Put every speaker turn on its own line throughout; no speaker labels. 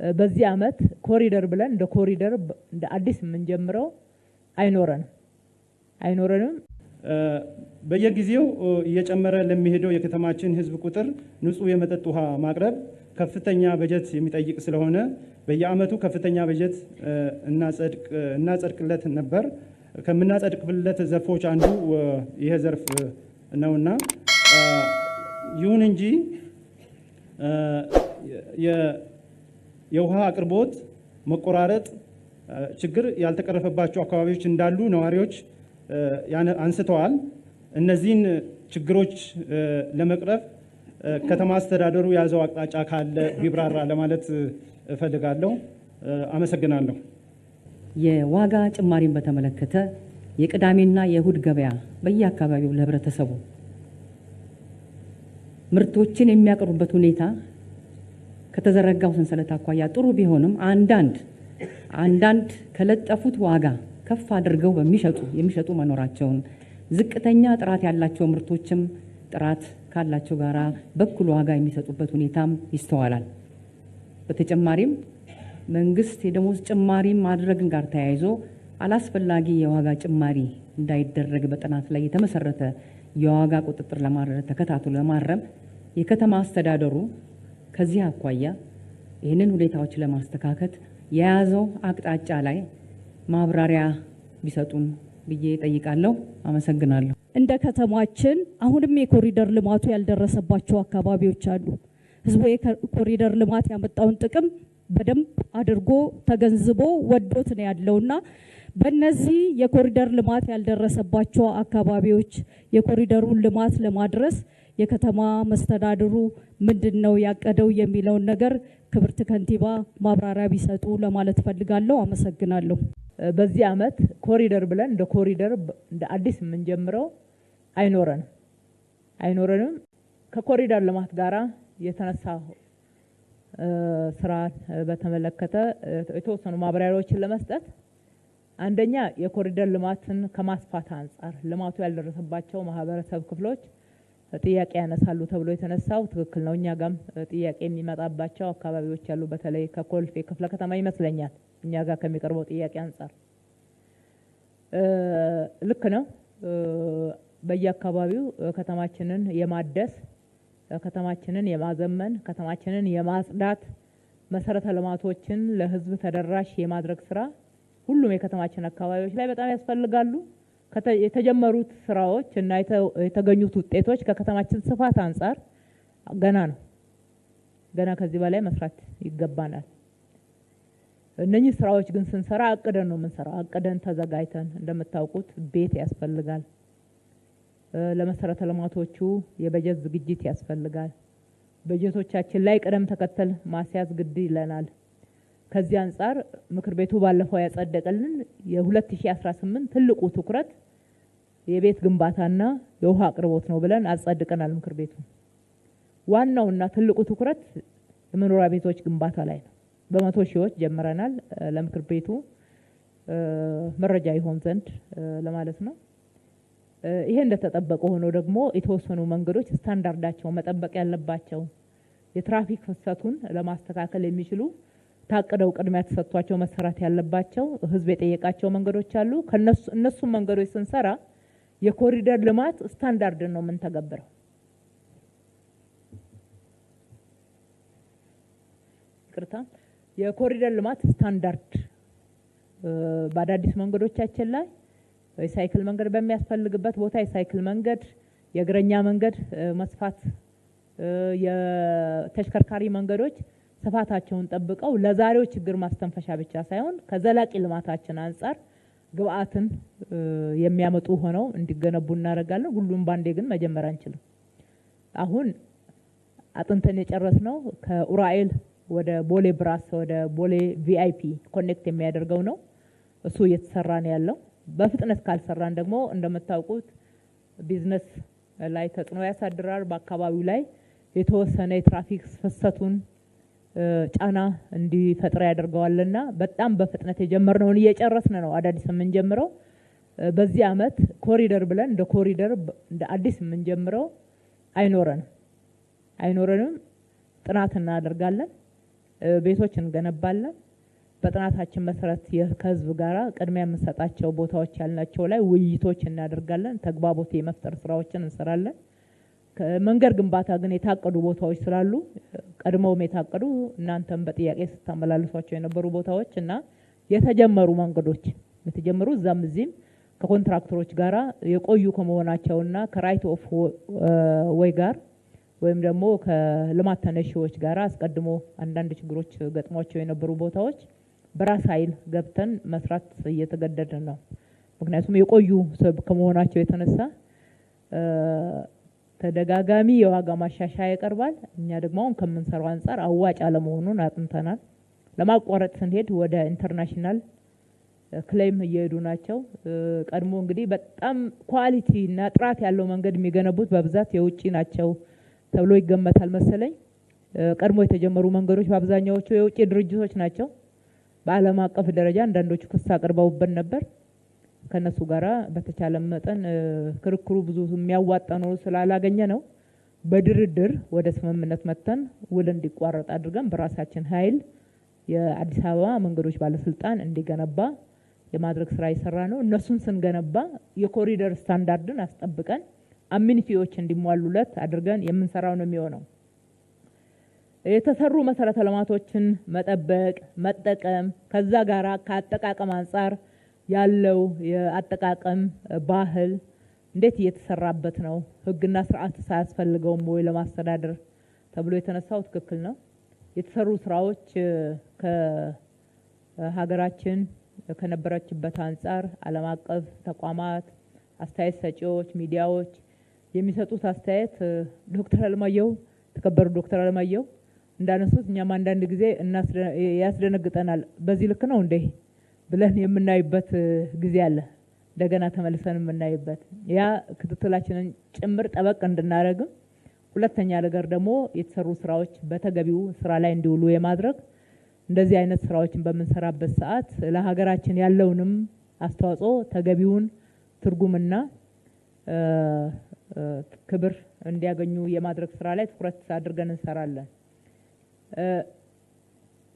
በዚህ አመት ኮሪደር ብለን እንደ ኮሪደር እንደ አዲስ የምንጀምረው አይኖረንም።
በየጊዜው እየጨመረ ለሚሄደው የከተማችን ህዝብ ቁጥር ንጹህ የመጠጥ ውሃ ማቅረብ ከፍተኛ በጀት የሚጠይቅ ስለሆነ በየአመቱ ከፍተኛ በጀት እናጸድቅለት ነበር። ከምናጸድቅለት ዘርፎች አንዱ ይሄ ዘርፍ ነውና ይሁን እንጂ የውሃ አቅርቦት መቆራረጥ ችግር ያልተቀረፈባቸው አካባቢዎች እንዳሉ ነዋሪዎች አንስተዋል። እነዚህን ችግሮች ለመቅረፍ ከተማ አስተዳደሩ ያዘው አቅጣጫ ካለ ቢብራራ ለማለት እፈልጋለሁ። አመሰግናለሁ።
የዋጋ ጭማሪን በተመለከተ የቅዳሜና የእሁድ ገበያ በየአካባቢው ለህብረተሰቡ ምርቶችን የሚያቀርቡበት ሁኔታ ከተዘረጋው ሰንሰለት አኳያ ጥሩ ቢሆንም አንዳንድ ከለጠፉት ዋጋ ከፍ አድርገው የሚሸጡ መኖራቸውን ዝቅተኛ ጥራት ያላቸው ምርቶችም ጥራት ካላቸው ጋራ በኩል ዋጋ የሚሰጡበት ሁኔታም ይስተዋላል። በተጨማሪም መንግስት የደሞዝ ጭማሪ ማድረግን ጋር ተያይዞ አላስፈላጊ የዋጋ ጭማሪ እንዳይደረግ በጥናት ላይ የተመሰረተ የዋጋ ቁጥጥር ተከታትሎ ለማረም የከተማ አስተዳደሩ ከዚህ አኳያ ይህንን ሁኔታዎች ለማስተካከል የያዘው አቅጣጫ ላይ ማብራሪያ ቢሰጡን ብዬ ጠይቃለሁ። አመሰግናለሁ።
እንደ ከተማችን አሁንም የኮሪደር ልማቱ ያልደረሰባቸው አካባቢዎች አሉ። ህዝቡ የኮሪደር ልማት ያመጣውን ጥቅም በደንብ አድርጎ ተገንዝቦ ወዶት ነው ያለውና በእነዚህ የኮሪደር ልማት ያልደረሰባቸው አካባቢዎች የኮሪደሩን ልማት ለማድረስ የከተማ መስተዳድሩ ምንድነው ያቀደው የሚለውን ነገር ክብርት ከንቲባ ማብራሪያ ቢሰጡ ለማለት ፈልጋለሁ። አመሰግናለሁ።
በዚህ አመት ኮሪደር ብለን እንደ ኮሪደር እንደ አዲስ የምንጀምረው አይኖረንም። ከኮሪደር ልማት ጋራ የተነሳ ስራ በተመለከተ የተወሰኑ ማብራሪያዎችን ለመስጠት አንደኛ የኮሪደር ልማትን ከማስፋት አንፃር ልማቱ ያልደረሰባቸው ማህበረሰብ ክፍሎች ጥያቄ ያነሳሉ ተብሎ የተነሳው ትክክል ነው። እኛ ጋም ጥያቄ የሚመጣባቸው አካባቢዎች ያሉ በተለይ ከኮልፌ ክፍለ ከተማ ይመስለኛል እኛ ጋር ከሚቀርበው ጥያቄ አንፃር ልክ ነው። በየአካባቢው ከተማችንን የማደስ ከተማችንን የማዘመን ከተማችንን የማጽዳት መሰረተ ልማቶችን ለህዝብ ተደራሽ የማድረግ ስራ ሁሉም የከተማችን አካባቢዎች ላይ በጣም ያስፈልጋሉ። የተጀመሩት ስራዎች እና የተገኙት ውጤቶች ከከተማችን ስፋት አንፃር ገና ከዚህ በላይ መስራት ይገባናል። እነኚህ ስራዎች ግን ስንሰራ አቅደን ነው የምንሰራው። አቅደን ተዘጋጅተን እንደምታውቁት ቤት ያስፈልጋል። ለመሰረተ ልማቶቹ የበጀት ዝግጅት ያስፈልጋል። በጀቶቻችን ላይ ቅደም ተከተል ማስያዝ ግድ ይለናል። ከዚህ አንፃር ምክር ቤቱ ባለፈው ያጸደቀልን የ2018 ትልቁ ትኩረት የቤት ግንባታና የውሃ አቅርቦት ነው ብለን አጸድቀናል። ምክር ቤቱ ዋናውና ትልቁ ትኩረት የመኖሪያ ቤቶች ግንባታ ላይ ነው። በመቶ ሺዎች ጀምረናል። ለምክር ቤቱ መረጃ ይሆን ዘንድ ለማለት ነው። ይሄ እንደተጠበቀ ሆኖ ደግሞ የተወሰኑ መንገዶች ስታንዳርዳቸው መጠበቅ ያለባቸው የትራፊክ ፍሰቱን ለማስተካከል የሚችሉ ታቀደው ቅድሚያ ተሰጥቷቸው መሰራት ያለባቸው ህዝብ የጠየቃቸው መንገዶች አሉ። እነሱ መንገዶች ስንሰራ የኮሪደር ልማት ስታንዳርድ ነው የምንተገብረው። ይቅርታ፣ የኮሪደር ልማት ስታንዳርድ በአዳዲስ መንገዶቻችን ላይ የሳይክል መንገድ በሚያስፈልግበት ቦታ የሳይክል መንገድ፣ የእግረኛ መንገድ መስፋት፣ የተሽከርካሪ መንገዶች ስፋታቸውን ጠብቀው ለዛሬው ችግር ማስተንፈሻ ብቻ ሳይሆን ከዘላቂ ልማታችን አንፃር ግብአትን የሚያመጡ ሆነው እንዲገነቡ እናደርጋለን። ሁሉም ባንዴ ግን መጀመር አንችልም። አሁን አጥንተን የጨረስነው ከኡራኤል ወደ ቦሌ ብራስ ወደ ቦሌ ቪአይፒ ኮኔክት የሚያደርገው ነው። እሱ እየተሰራ ነው ያለው። በፍጥነት ካልሰራን ደግሞ እንደምታውቁት ቢዝነስ ላይ ተጽዕኖ ያሳድራል። በአካባቢው ላይ የተወሰነ የትራፊክ ፍሰቱን ጫና እንዲፈጥር ያደርገዋልና በጣም በፍጥነት የጀመርነውን እየጨረስን ነው። አዳዲስ የምንጀምረው በዚህ አመት ኮሪደር ብለን እንደ ኮሪደር እንደ አዲስ የምንጀምረው አይኖረንም። ጥናት እናደርጋለን። ቤቶች እንገነባለን። በጥናታችን መሰረት ከህዝብ ጋራ ቅድሚያ የምንሰጣቸው ቦታዎች ያልናቸው ላይ ውይይቶች እናደርጋለን። ተግባቦት የመፍጠር ስራዎችን እንሰራለን። መንገድ ግንባታ ግን የታቀዱ ቦታዎች ስላሉ ቀድመውም የታቀዱ እናንተም በጥያቄ ስታመላልሷቸው የነበሩ ቦታዎች እና የተጀመሩ መንገዶች የተጀመሩ እዛም እዚህም ከኮንትራክተሮች ጋራ የቆዩ ከመሆናቸውና ከራይት ኦፍ ወይ ጋር ወይም ደግሞ ከልማት ተነሺዎች ጋራ አስቀድሞ አንዳንድ ችግሮች ገጥሟቸው የነበሩ ቦታዎች በራስ ኃይል ገብተን መስራት እየተገደድን ነው። ምክንያቱም የቆዩ ከመሆናቸው የተነሳ ተደጋጋሚ የዋጋ ማሻሻያ ይቀርባል። እኛ ደግሞ አሁን ከምንሰራው አንፃር አዋጭ አለመሆኑን አጥንተናል። ለማቋረጥ ስንሄድ ወደ ኢንተርናሽናል ክሌም እየሄዱ ናቸው። ቀድሞ እንግዲህ በጣም ኳሊቲ እና ጥራት ያለው መንገድ የሚገነቡት በብዛት የውጪ ናቸው ተብሎ ይገመታል መሰለኝ። ቀድሞ የተጀመሩ መንገዶች በአብዛኛዎቹ የውጪ ድርጅቶች ናቸው። በዓለም አቀፍ ደረጃ አንዳንዶቹ ክስ አቅርበውብን ነበር። ከነሱ ጋራ በተቻለ መጠን ክርክሩ ብዙ የሚያዋጣ ነው ስላላገኘ ነው በድርድር ወደ ስምምነት መተን ውል እንዲቋረጥ አድርገን በራሳችን ኃይል የአዲስ አበባ መንገዶች ባለስልጣን እንዲገነባ የማድረግ ስራ ይሰራ ነው። እነሱን ስንገነባ የኮሪደር ስታንዳርድን አስጠብቀን አሚኒቲዎች እንዲሟሉለት አድርገን የምንሰራው ነው የሚሆነው። የተሰሩ መሰረተ ልማቶችን መጠበቅ፣ መጠቀም ከዛ ጋራ ከአጠቃቀም አንፃር ያለው የአጠቃቀም ባህል እንዴት እየተሰራበት ነው፣ ህግና ስርዓት ሳያስፈልገውም ወይ ለማስተዳደር ተብሎ የተነሳው ትክክል ነው። የተሰሩ ስራዎች ከሀገራችን ከነበረችበት አንፃር ዓለም አቀፍ ተቋማት፣ አስተያየት ሰጪዎች፣ ሚዲያዎች የሚሰጡት አስተያየት ዶክተር አለማየሁ ተከበሩ ዶክተር አለማየሁ እንዳነሱት እኛም አንዳንድ ጊዜ ያስደነግጠናል። በዚህ ልክ ነው እንዴ ብለን የምናይበት ጊዜ አለ። እንደገና ተመልሰን የምናይበት ያ ክትትላችንን ጭምር ጠበቅ እንድናደርግም፣ ሁለተኛ ነገር ደግሞ የተሰሩ ስራዎች በተገቢው ስራ ላይ እንዲውሉ የማድረግ እንደዚህ አይነት ስራዎችን በምንሰራበት ሰዓት ለሀገራችን ያለውንም አስተዋጽኦ ተገቢውን ትርጉምና ክብር እንዲያገኙ የማድረግ ስራ ላይ ትኩረት አድርገን እንሰራለን።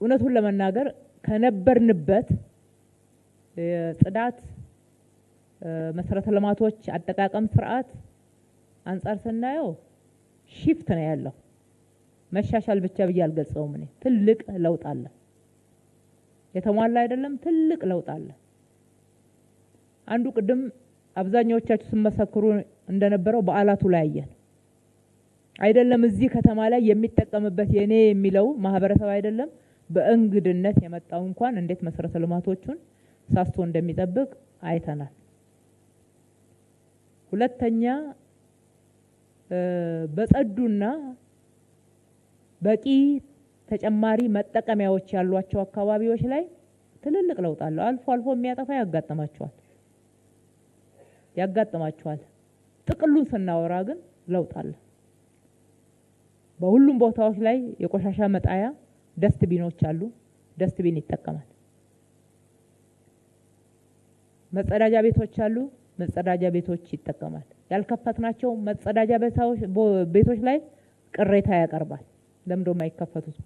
እውነቱን ለመናገር ከነበርንበት ጽዳት መሰረተ ልማቶች አጠቃቀም ስርዓት አንፃር ስናየው ሺፍት ነው ያለው። መሻሻል ብቻ ብዬ አልገልጸውም። እኔ ትልቅ ለውጥ አለ። የተሟላ አይደለም፣ ትልቅ ለውጥ አለ። አንዱ ቅድም አብዛኛዎቻችሁ ስመሰክሩ እንደነበረው በዓላቱ ላይ አየን አይደለም። እዚህ ከተማ ላይ የሚጠቀምበት የኔ የሚለው ማህበረሰብ አይደለም በእንግድነት የመጣው እንኳን እንዴት መሰረተ ልማቶቹን ሳስቶ እንደሚጠብቅ አይተናል። ሁለተኛ በጸዱና በቂ ተጨማሪ መጠቀሚያዎች ያሏቸው አካባቢዎች ላይ ትልልቅ ለውጥ አለ። አልፎ አልፎ የሚያጠፋ ያጋጥማቸዋል። ጥቅሉን ስናወራ ግን ለውጥ አለ። በሁሉም ቦታዎች ላይ የቆሻሻ መጣያ ደስትቢኖች አሉ። ደስትቢን ይጠቀማል። መጸዳጃ ቤቶች አሉ። መጸዳጃ ቤቶች ይጠቀማል። ያልከፈትናቸው መጸዳጃ ቤቶች ላይ ቅሬታ ያቀርባል። ለምንድነው የማይከፈቱት?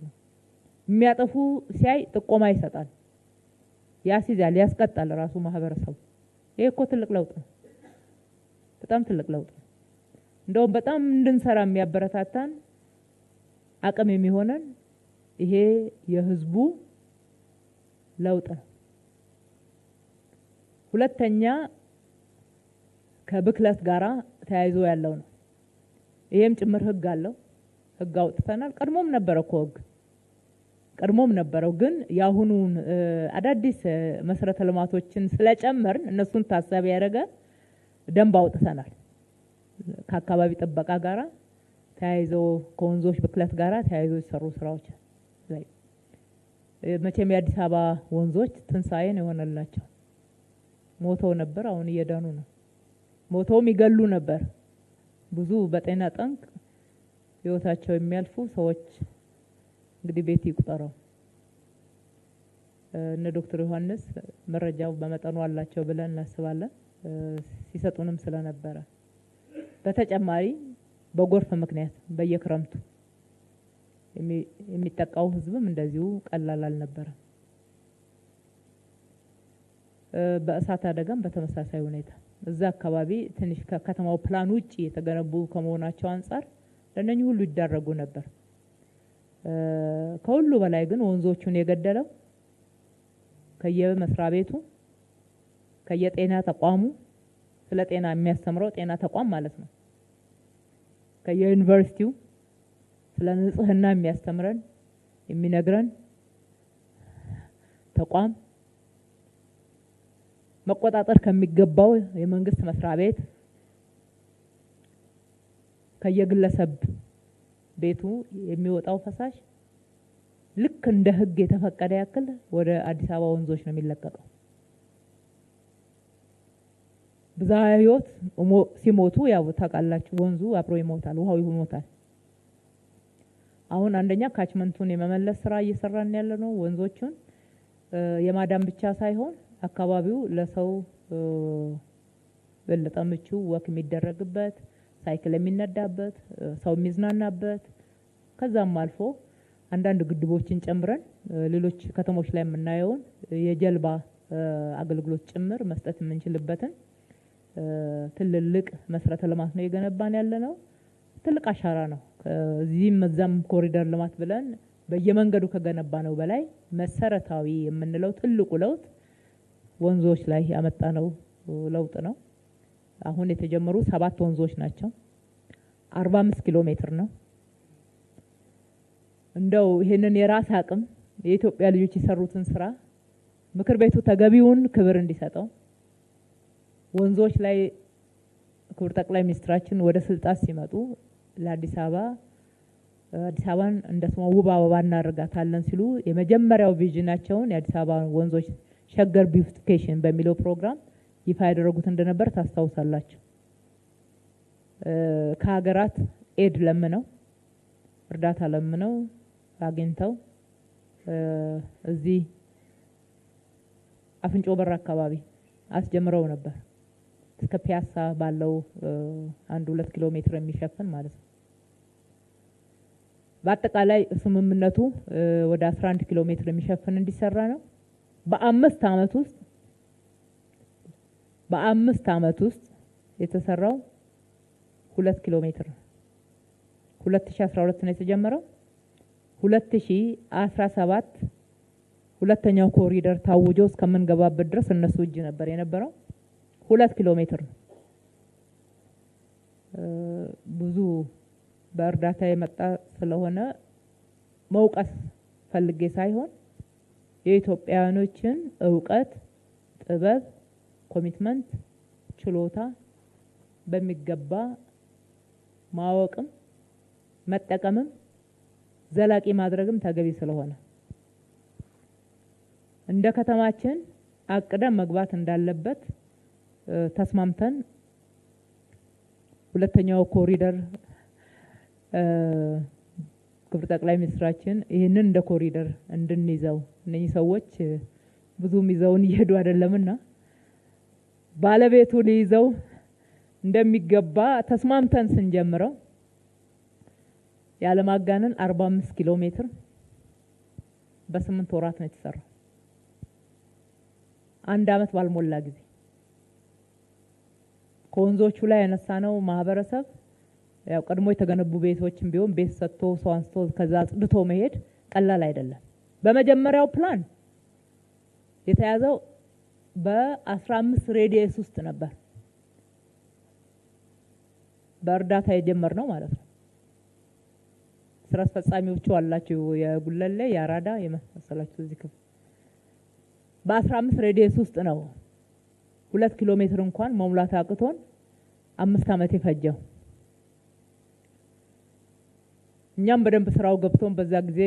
የሚያጠፉ ሲያይ ጥቆማ ይሰጣል፣ ያስይዛል፣ ያስቀጣል ራሱ ማህበረሰቡ። ይሄ እኮ ትልቅ ለውጥ ነው። በጣም ትልቅ ለውጥ ነው። እንደውም በጣም እንድንሰራ የሚያበረታታን አቅም የሚሆነን ይሄ የህዝቡ ለውጥ ነው። ሁለተኛ ከብክለት ጋራ ተያይዞ ያለው ነው። ይሄም ጭምር ህግ አለው። ህግ አውጥተናል። ቀድሞም ነበረ እኮ ህግ ቀድሞም ነበረው። ግን ያሁኑን አዳዲስ መሰረተ ልማቶችን ስለጨመርን እነሱን ታሳቢ ያደረገ ደንብ አውጥተናል። ከአካባቢ ጥበቃ ጋራ ተያይዞ ከወንዞች ብክለት ጋራ ተያይዞ የተሰሩ ስራዎች ላይ መቼም የአዲስ አበባ ወንዞች ትንሳኤን የሆነላቸው ሞተው ነበር። አሁን እየዳኑ ነው። ሞተውም ይገሉ ነበር። ብዙ በጤና ጠንቅ ህይወታቸው የሚያልፉ ሰዎች እንግዲህ ቤት ይቁጠረው። እነ ዶክተር ዮሐንስ መረጃው በመጠኑ አላቸው ብለን እናስባለን ሲሰጡንም ስለነበረ። በተጨማሪ በጎርፍ ምክንያት በየክረምቱ የሚጠቃው ህዝብም እንደዚሁ ቀላል አልነበረም። በእሳት አደጋም በተመሳሳይ ሁኔታ እዛ አካባቢ ትንሽ ከከተማው ፕላን ውጪ የተገነቡ ከመሆናቸው አንፃር ለነኚህ ሁሉ ይዳረጉ ነበር። ከሁሉ በላይ ግን ወንዞቹን የገደለው ከየመስሪያ ቤቱ ከየጤና ተቋሙ ስለ ጤና የሚያስተምረው ጤና ተቋም ማለት ነው፣ ከየዩኒቨርሲቲው ስለ ንጽህና የሚያስተምረን የሚነግረን ተቋም መቆጣጠር ከሚገባው የመንግስት መስሪያ ቤት ከየግለሰብ ቤቱ የሚወጣው ፈሳሽ ልክ እንደ ህግ የተፈቀደ ያክል ወደ አዲስ አበባ ወንዞች ነው የሚለቀቀው። ብዝሃ ህይወት ሲሞቱ ያው ታውቃላችሁ፣ ወንዙ አብሮ ይሞታል፣ ውሃው ይሞታል። አሁን አንደኛ ካችመንቱን የመመለስ ስራ እየሰራን ያለ ነው። ወንዞቹን የማዳን ብቻ ሳይሆን አካባቢው ለሰው በለጠ ምቹ ወክ የሚደረግበት፣ ሳይክል የሚነዳበት፣ ሰው የሚዝናናበት ከዛም አልፎ አንዳንድ ግድቦችን ጨምረን ሌሎች ከተሞች ላይ የምናየውን የጀልባ አገልግሎት ጭምር መስጠት የምንችልበትን ትልልቅ መሰረተ ልማት ነው የገነባን ያለ ነው። ትልቅ አሻራ ነው። እዚህም እዛም ኮሪደር ልማት ብለን በየመንገዱ ከገነባ ነው በላይ መሰረታዊ የምንለው ትልቁ ለውጥ ወንዞች ላይ ያመጣነው ለውጥ ነው። አሁን የተጀመሩ 7 ወንዞች ናቸው። 45 ኪሎ ሜትር ነው። እንደው ይሄንን የራስ አቅም የኢትዮጵያ ልጆች የሰሩትን ስራ ምክር ቤቱ ተገቢውን ክብር እንዲሰጠው ወንዞች ላይ ክቡር ጠቅላይ ሚኒስትራችን ወደ ስልጣን ሲመጡ ለአዲስ አበባን እንደ ስሟ ውብ አበባ እናደርጋታለን ሲሉ የመጀመሪያው ቪዥናቸውን የአዲስ አበባ ወንዞች ሸገር ቢዩቲፊኬሽን በሚለው ፕሮግራም ይፋ ያደረጉት እንደነበር ታስታውሳላችሁ። ከሀገራት ኤድ ለምነው እርዳታ ለምነው አግኝተው እዚህ አፍንጮ በር አካባቢ አስጀምረው ነበር። እስከ ፒያሳ ባለው 1-2 ኪሎ ሜትር የሚሸፍን ማለት ነው። በአጠቃላይ ስምምነቱ ወደ 11 ኪሎ ሜትር የሚሸፍን እንዲሰራ ነው። በ5 ዓመት ውስጥ የተሰራው 2 ኪሎ ሜትር ነው። 2012 ነው የተጀመረው። 2017 ሁለተኛው ኮሪደር ታውጆ እስከምንገባበት ድረስ እነሱ እጅ ነበር የነበረው። 2 ኪሎ ሜትር ነው። ብዙ በእርዳታ የመጣ ስለሆነ መውቀስ ፈልጌ ሳይሆን የኢትዮጵያውያኖችን እውቀት፣ ጥበብ፣ ኮሚትመንት፣ ችሎታ በሚገባ ማወቅም መጠቀምም ዘላቂ ማድረግም ተገቢ ስለሆነ እንደ ከተማችን አቅደን መግባት እንዳለበት ተስማምተን ሁለተኛው ኮሪደር ክቡር ጠቅላይ ሚኒስትራችን ይህንን እንደ ኮሪደር እንድንይዘው እነዚህ ሰዎች ብዙም ይዘውን እየሄዱ አይደለምና ባለቤቱን ይዘው እንደሚገባ ተስማምተን ስንጀምረው ያለማጋነን 45 ኪሎ ሜትር በ8 ወራት ነው የተሰራው። 1 አመት ባልሞላ ጊዜ ከወንዞቹ ላይ ያነሳነው ማህበረሰብ ያው ቀድሞ የተገነቡ ቤቶችን ቢሆን ቤት ሰጥቶ ሰው አንስቶ ከዛ አጽድቶ መሄድ ቀላል አይደለም። በመጀመሪያው ፕላን የተያዘው በ15 ሬዲየስ ውስጥ ነበር በእርዳታ የጀመርነው ማለት ነው። ስራ አስፈጻሚዎቹ አላችሁ የጉለሌ የአራዳ የመሰላችሁ እዚህ ክፍል በ15 ሬዲየስ ውስጥ ነው 2 ኪሎ ሜትር እንኳን መሙላት አቅቶን 5 አመት የፈጀው። እኛም በደንብ ስራው ገብቶን በዛ ጊዜ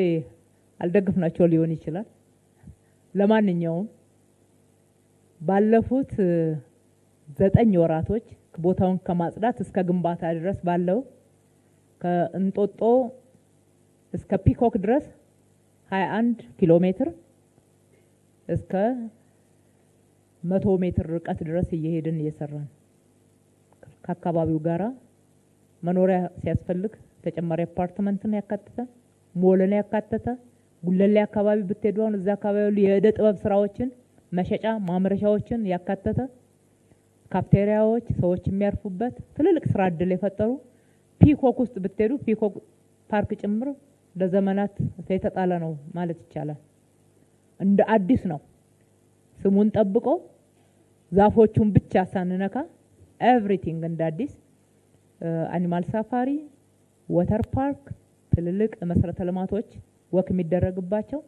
አልደግፍናቸው ሊሆን ይችላል። ለማንኛውም ባለፉት 9 ወራቶች ቦታውን ከማጽዳት እስከ ግንባታ ድረስ ባለው ከእንጦጦ እስከ ፒኮክ ድረስ 21 ኪሎ ሜትር እስከ 100 ሜትር ርቀት ድረስ እየሄድን እየሰራን ከአካባቢው ጋራ መኖሪያ ሲያስፈልግ ተጨማሪ አፓርትመንትን ያካትታል። ሞልን ያካተተ ጉለሌ አካባቢ ብትሄዱ አሁን እዛ አካባቢ የእደ ጥበብ ስራዎችን መሸጫ ማምረሻዎችን ያካተተ ካፍቴሪያዎች፣ ሰዎች የሚያርፉበት ትልልቅ ስራ እድል የፈጠሩ ፒኮክ ውስጥ ብትሄዱ ፒኮክ ፓርክ ጭምር ለዘመናት የተጣለ ነው ማለት ይቻላል። እንደ አዲስ ነው ስሙን ጠብቆ ዛፎቹን ብቻ ሳንነካ ኤቭሪቲንግ እንደ አዲስ አኒማል ሳፋሪ፣ ወተር ፓርክ፣ ትልልቅ መሰረተ ልማቶች ወክ የሚደረግባቸው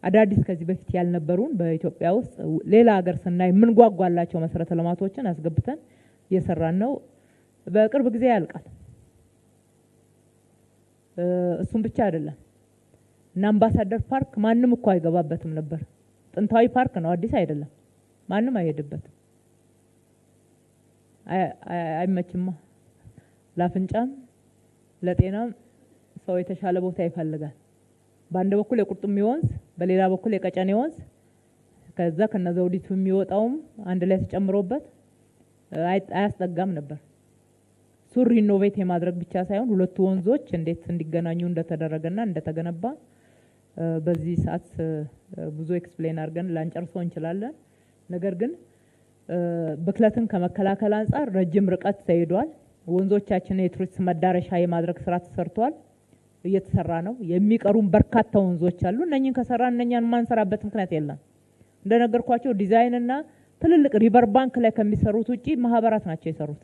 አዳዲስ ከዚህ በፊት ያልነበሩን በኢትዮጵያ ውስጥ ሌላ ሀገር ስናይ ምን ጓጓላቸው መሰረተ ልማቶችን አስገብተን እየሰራን ነው። በቅርብ ጊዜ ያልቃል። እሱም ብቻ አይደለም እና አምባሳደር ፓርክ ማንም እኮ አይገባበትም ነበር። ጥንታዊ ፓርክ ነው፣ አዲስ አይደለም። ማንም አይሄድበትም። አይመችማ። ለአፍንጫም ለጤናም ሰው የተሻለ ቦታ ይፈልጋል። በአንድ በኩል የቁርጡሚ ወንዝ፣ በሌላ በኩል የቀጨኔ ወንዝ፣ ከዛ ከነዘውዲቱ የሚወጣውም አንድ ላይ ተጨምሮበት አያስጠጋም ነበር። ሱሪ ኢኖቬት የማድረግ ብቻ ሳይሆን ሁለቱ ወንዞች እንዴት እንዲገናኙ እንደተደረገና እንደተገነባ በዚህ ሰዓት ብዙ ኤክስፕሌን አድርገን ላንጨርሰው እንችላለን። ነገር ግን ብክለትን ከመከላከል አንጻር ረጅም ርቀት ተሄዷል። ወንዞቻችን የቱሪስት መዳረሻ የማድረግ ስራ ተሰርቷል፣ እየተሰራ ነው። የሚቀሩን በርካታ ወንዞች አሉ። እነኚህን ከሰራ እነኛን ማንሰራበት ምክንያት የለም። እንደነገርኳቸው ዲዛይን እና ትልልቅ ሪቨር ባንክ ላይ ከሚሰሩት ውጪ ማህበራት ናቸው የሰሩት።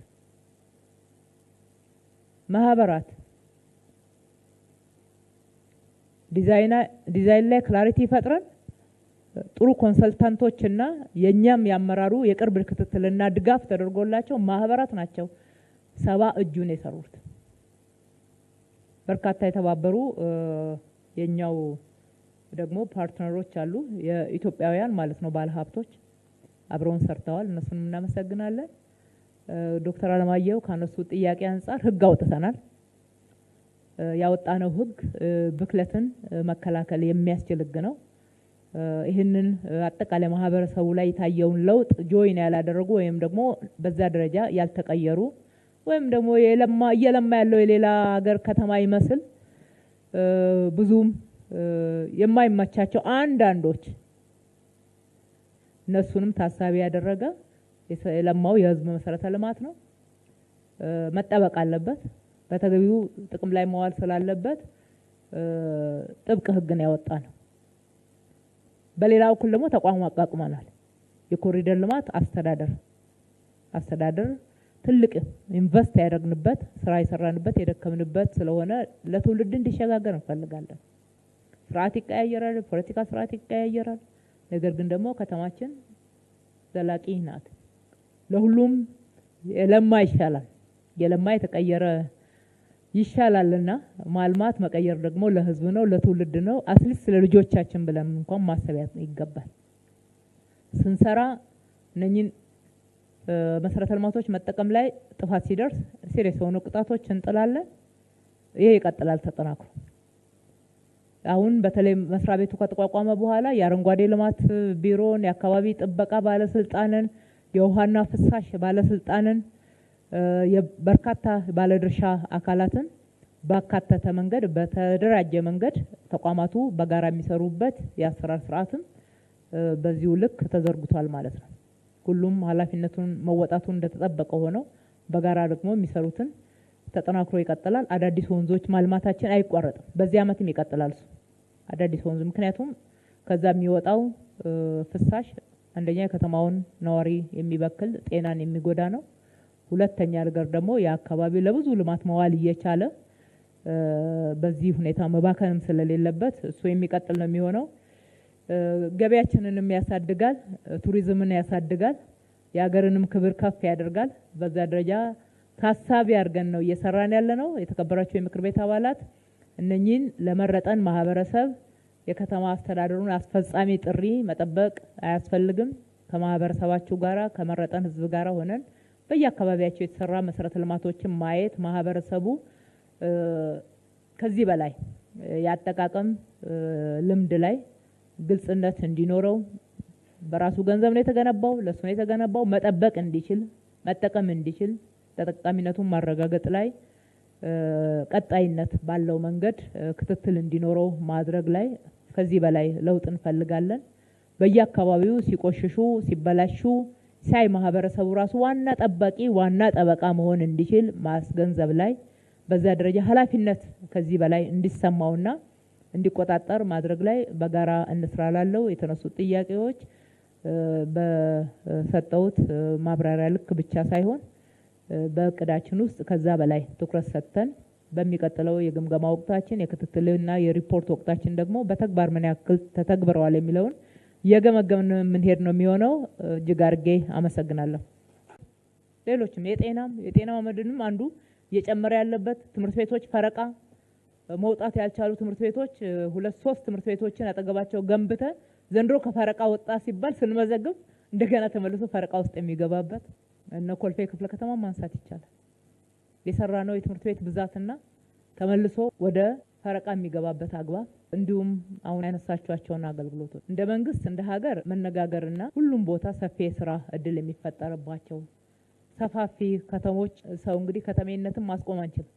ማህበራት ዲዛይን ላይ ክላሪቲ ፈጥረን ጥሩ ኮንሰልታንቶችና የኛም ያመራሩ የቅርብ ክትትልና ድጋፍ ተደርጎላቸው ማህበራት ናቸው 70 እጁን የሰሩት። በርካታ የተባበሩ የኛው ደግሞ ፓርትነሮች አሉ፣ የኢትዮጵያውያን ማለት ነው ባለሀብቶች አብረውን ሰርተዋል። እነሱንም እናመሰግናለን። ዶክተር አለማየሁ ካነሱ ጥያቄ አንጻር ህግ አውጥተናል። ያወጣነው ህግ ብክለትን መከላከል የሚያስችል ህግ ነው። ይህንን አጠቃላይ ማህበረሰቡ ላይ የታየውን ለውጥ ጆይን ያላደረጉ ወይም ደግሞ በዛ ደረጃ ያልተቀየሩ ወይም ደግሞ እየለማ ያለው የሌላ ሀገር ከተማ ይመስል ብዙም የማይመቻቸው አንዳንዶች እነሱንም ታሳቢ ያደረገ የለማው የህዝብ መሰረተ ልማት ነው፣ መጠበቅ አለበት። በተገቢው ጥቅም ላይ መዋል ስላለበት ጥብቅ ህግን ያወጣ ነው። በሌላ በኩል ደግሞ ተቋም አቋቁመናል። የኮሪደር ልማት አስተዳደር ትልቅ ኢንቨስት ያደረግንበት ስራ የሰራንበት የደከምንበት ስለሆነ ለትውልድ እንዲሸጋገር እንፈልጋለን። ስርዓት ይቀያየራል፣ ፖለቲካ ስርዓት ይቀያየራል። ነገር ግን ደግሞ ከተማችን ዘላቂ ናት። ለሁሉም የለማ ይሻላል፣ የለማ የተቀየረ ይሻላልና ማልማት መቀየር ደግሞ ለህዝብ ነው፣ ለትውልድ ነው። አትሊስት ለልጆቻችን ብለን እንኳን ማሰብ ይገባል። ስንሰራ እነኚህን መሰረተ ልማቶች መጠቀም ላይ ጥፋት ሲደርስ ሲሪየስ የሆኑ ቅጣቶች እንጥላለን። ይሄ ይቀጥላል ተጠናክሮ። አሁን በተለይ መስሪያ ቤቱ ከተቋቋመ በኋላ የአረንጓዴ ልማት ቢሮን፣ የአካባቢ ጥበቃ ባለስልጣንን፣ የውሃና ፍሳሽ ባለስልጣንን የበርካታ ባለድርሻ አካላትን ባካተተ መንገድ በተደራጀ መንገድ ተቋማቱ በጋራ የሚሰሩበት የአሰራር ስርዓትም በዚሁ ልክ ተዘርግቷል ማለት ነው። ሁሉም ኃላፊነቱን መወጣቱን እንደተጠበቀ ሆነው በጋራ ደግሞ የሚሰሩትን ተጠናክሮ ይቀጥላል። አዳዲስ ወንዞች ማልማታችን አይቋረጥም። በዚህ አመትም ይቀጥላል እሱ አዳዲስ ወንዝ። ምክንያቱም ከዛ የሚወጣው ፍሳሽ አንደኛ የከተማውን ነዋሪ የሚበክል ጤናን የሚጎዳ ነው። ሁለተኛ ነገር ደግሞ የአካባቢ ለብዙ ልማት መዋል እየቻለ በዚህ ሁኔታ መባከንም ስለሌለበት እሱ የሚቀጥል ነው የሚሆነው። ገበያችንንም ያሳድጋል፣ ቱሪዝምን ያሳድጋል፣ የሀገርንም ክብር ከፍ ያደርጋል። በዛ ደረጃ ታሳቢ አድርገን ነው እየሰራን ያለ ነው። የተከበራችሁ የምክር ቤት አባላት እነኚህን ለመረጠን ማህበረሰብ የከተማ አስተዳደሩን አስፈጻሚ ጥሪ መጠበቅ አያስፈልግም። ከማህበረሰባችሁ ጋራ ከመረጠን ህዝብ ጋራ ሆነን በየአካባቢያቸው የተሰራ መሰረተ ልማቶችን ማየት ማህበረሰቡ ከዚህ በላይ ያጠቃቀም ልምድ ላይ ግልጽነት እንዲኖረው በራሱ ገንዘብ ነው የተገነባው፣ ለሱ ነው የተገነባው፣ መጠበቅ እንዲችል መጠቀም እንዲችል ተጠቃሚነቱን ማረጋገጥ ላይ ቀጣይነት ባለው መንገድ ክትትል እንዲኖረው ማድረግ ላይ ከዚህ በላይ ለውጥ እንፈልጋለን። በየአካባቢው ሲቆሽሹ ሲበላሹ ሳይ ማህበረሰቡ ራሱ ዋና ጠባቂ ዋና ጠበቃ መሆን እንዲችል ማስገንዘብ ላይ በዛ ደረጃ ኃላፊነት ከዚህ በላይ እንዲሰማውና እንዲቆጣጠር ማድረግ ላይ በጋራ እንስራላለው። የተነሱት ጥያቄዎች በሰጠውት ማብራሪያ ልክ ብቻ ሳይሆን በእቅዳችን ውስጥ ከዛ በላይ ትኩረት ሰጥተን በሚቀጥለው የግምገማ ወቅታችን የክትትልና የሪፖርት ወቅታችን ደግሞ በተግባር ምን ያክል ተተግብረዋል የሚለውን የገመገምን ምን ነው የሚሆነው። እጅግ አድርጌ አመሰግናለሁ። ሌሎችም የጤናው መድንም አንዱ እየጨመረ ያለበት ትምህርት ቤቶች ፈረቃ መውጣት ያልቻሉ ትምህርት ቤቶች 2-3 ትምህርት ቤቶችን አጠገባቸው ገንብተን ዘንድሮ ከፈረቃ ወጣ ሲባል ስንመዘግብ እንደገና ተመልሶ ፈረቃ ውስጥ የሚገባበት እነ ኮልፌ ክፍለ ከተማ ማንሳት ይቻላል። የሰራነው የትምህርት ቤት ብዛትና ተመልሶ ወደ ፈረቃ የሚገባበት አግባብ እንዲሁም አሁን ያነሳቸዋቸውን አገልግሎቶች እንደ መንግስት እንደ ሀገር መነጋገርና ሁሉም ቦታ ሰፊ የስራ እድል የሚፈጠርባቸው ሰፋፊ ከተሞች ሰው እንግዲህ ከተሜነትን ማስቆም አንችልም።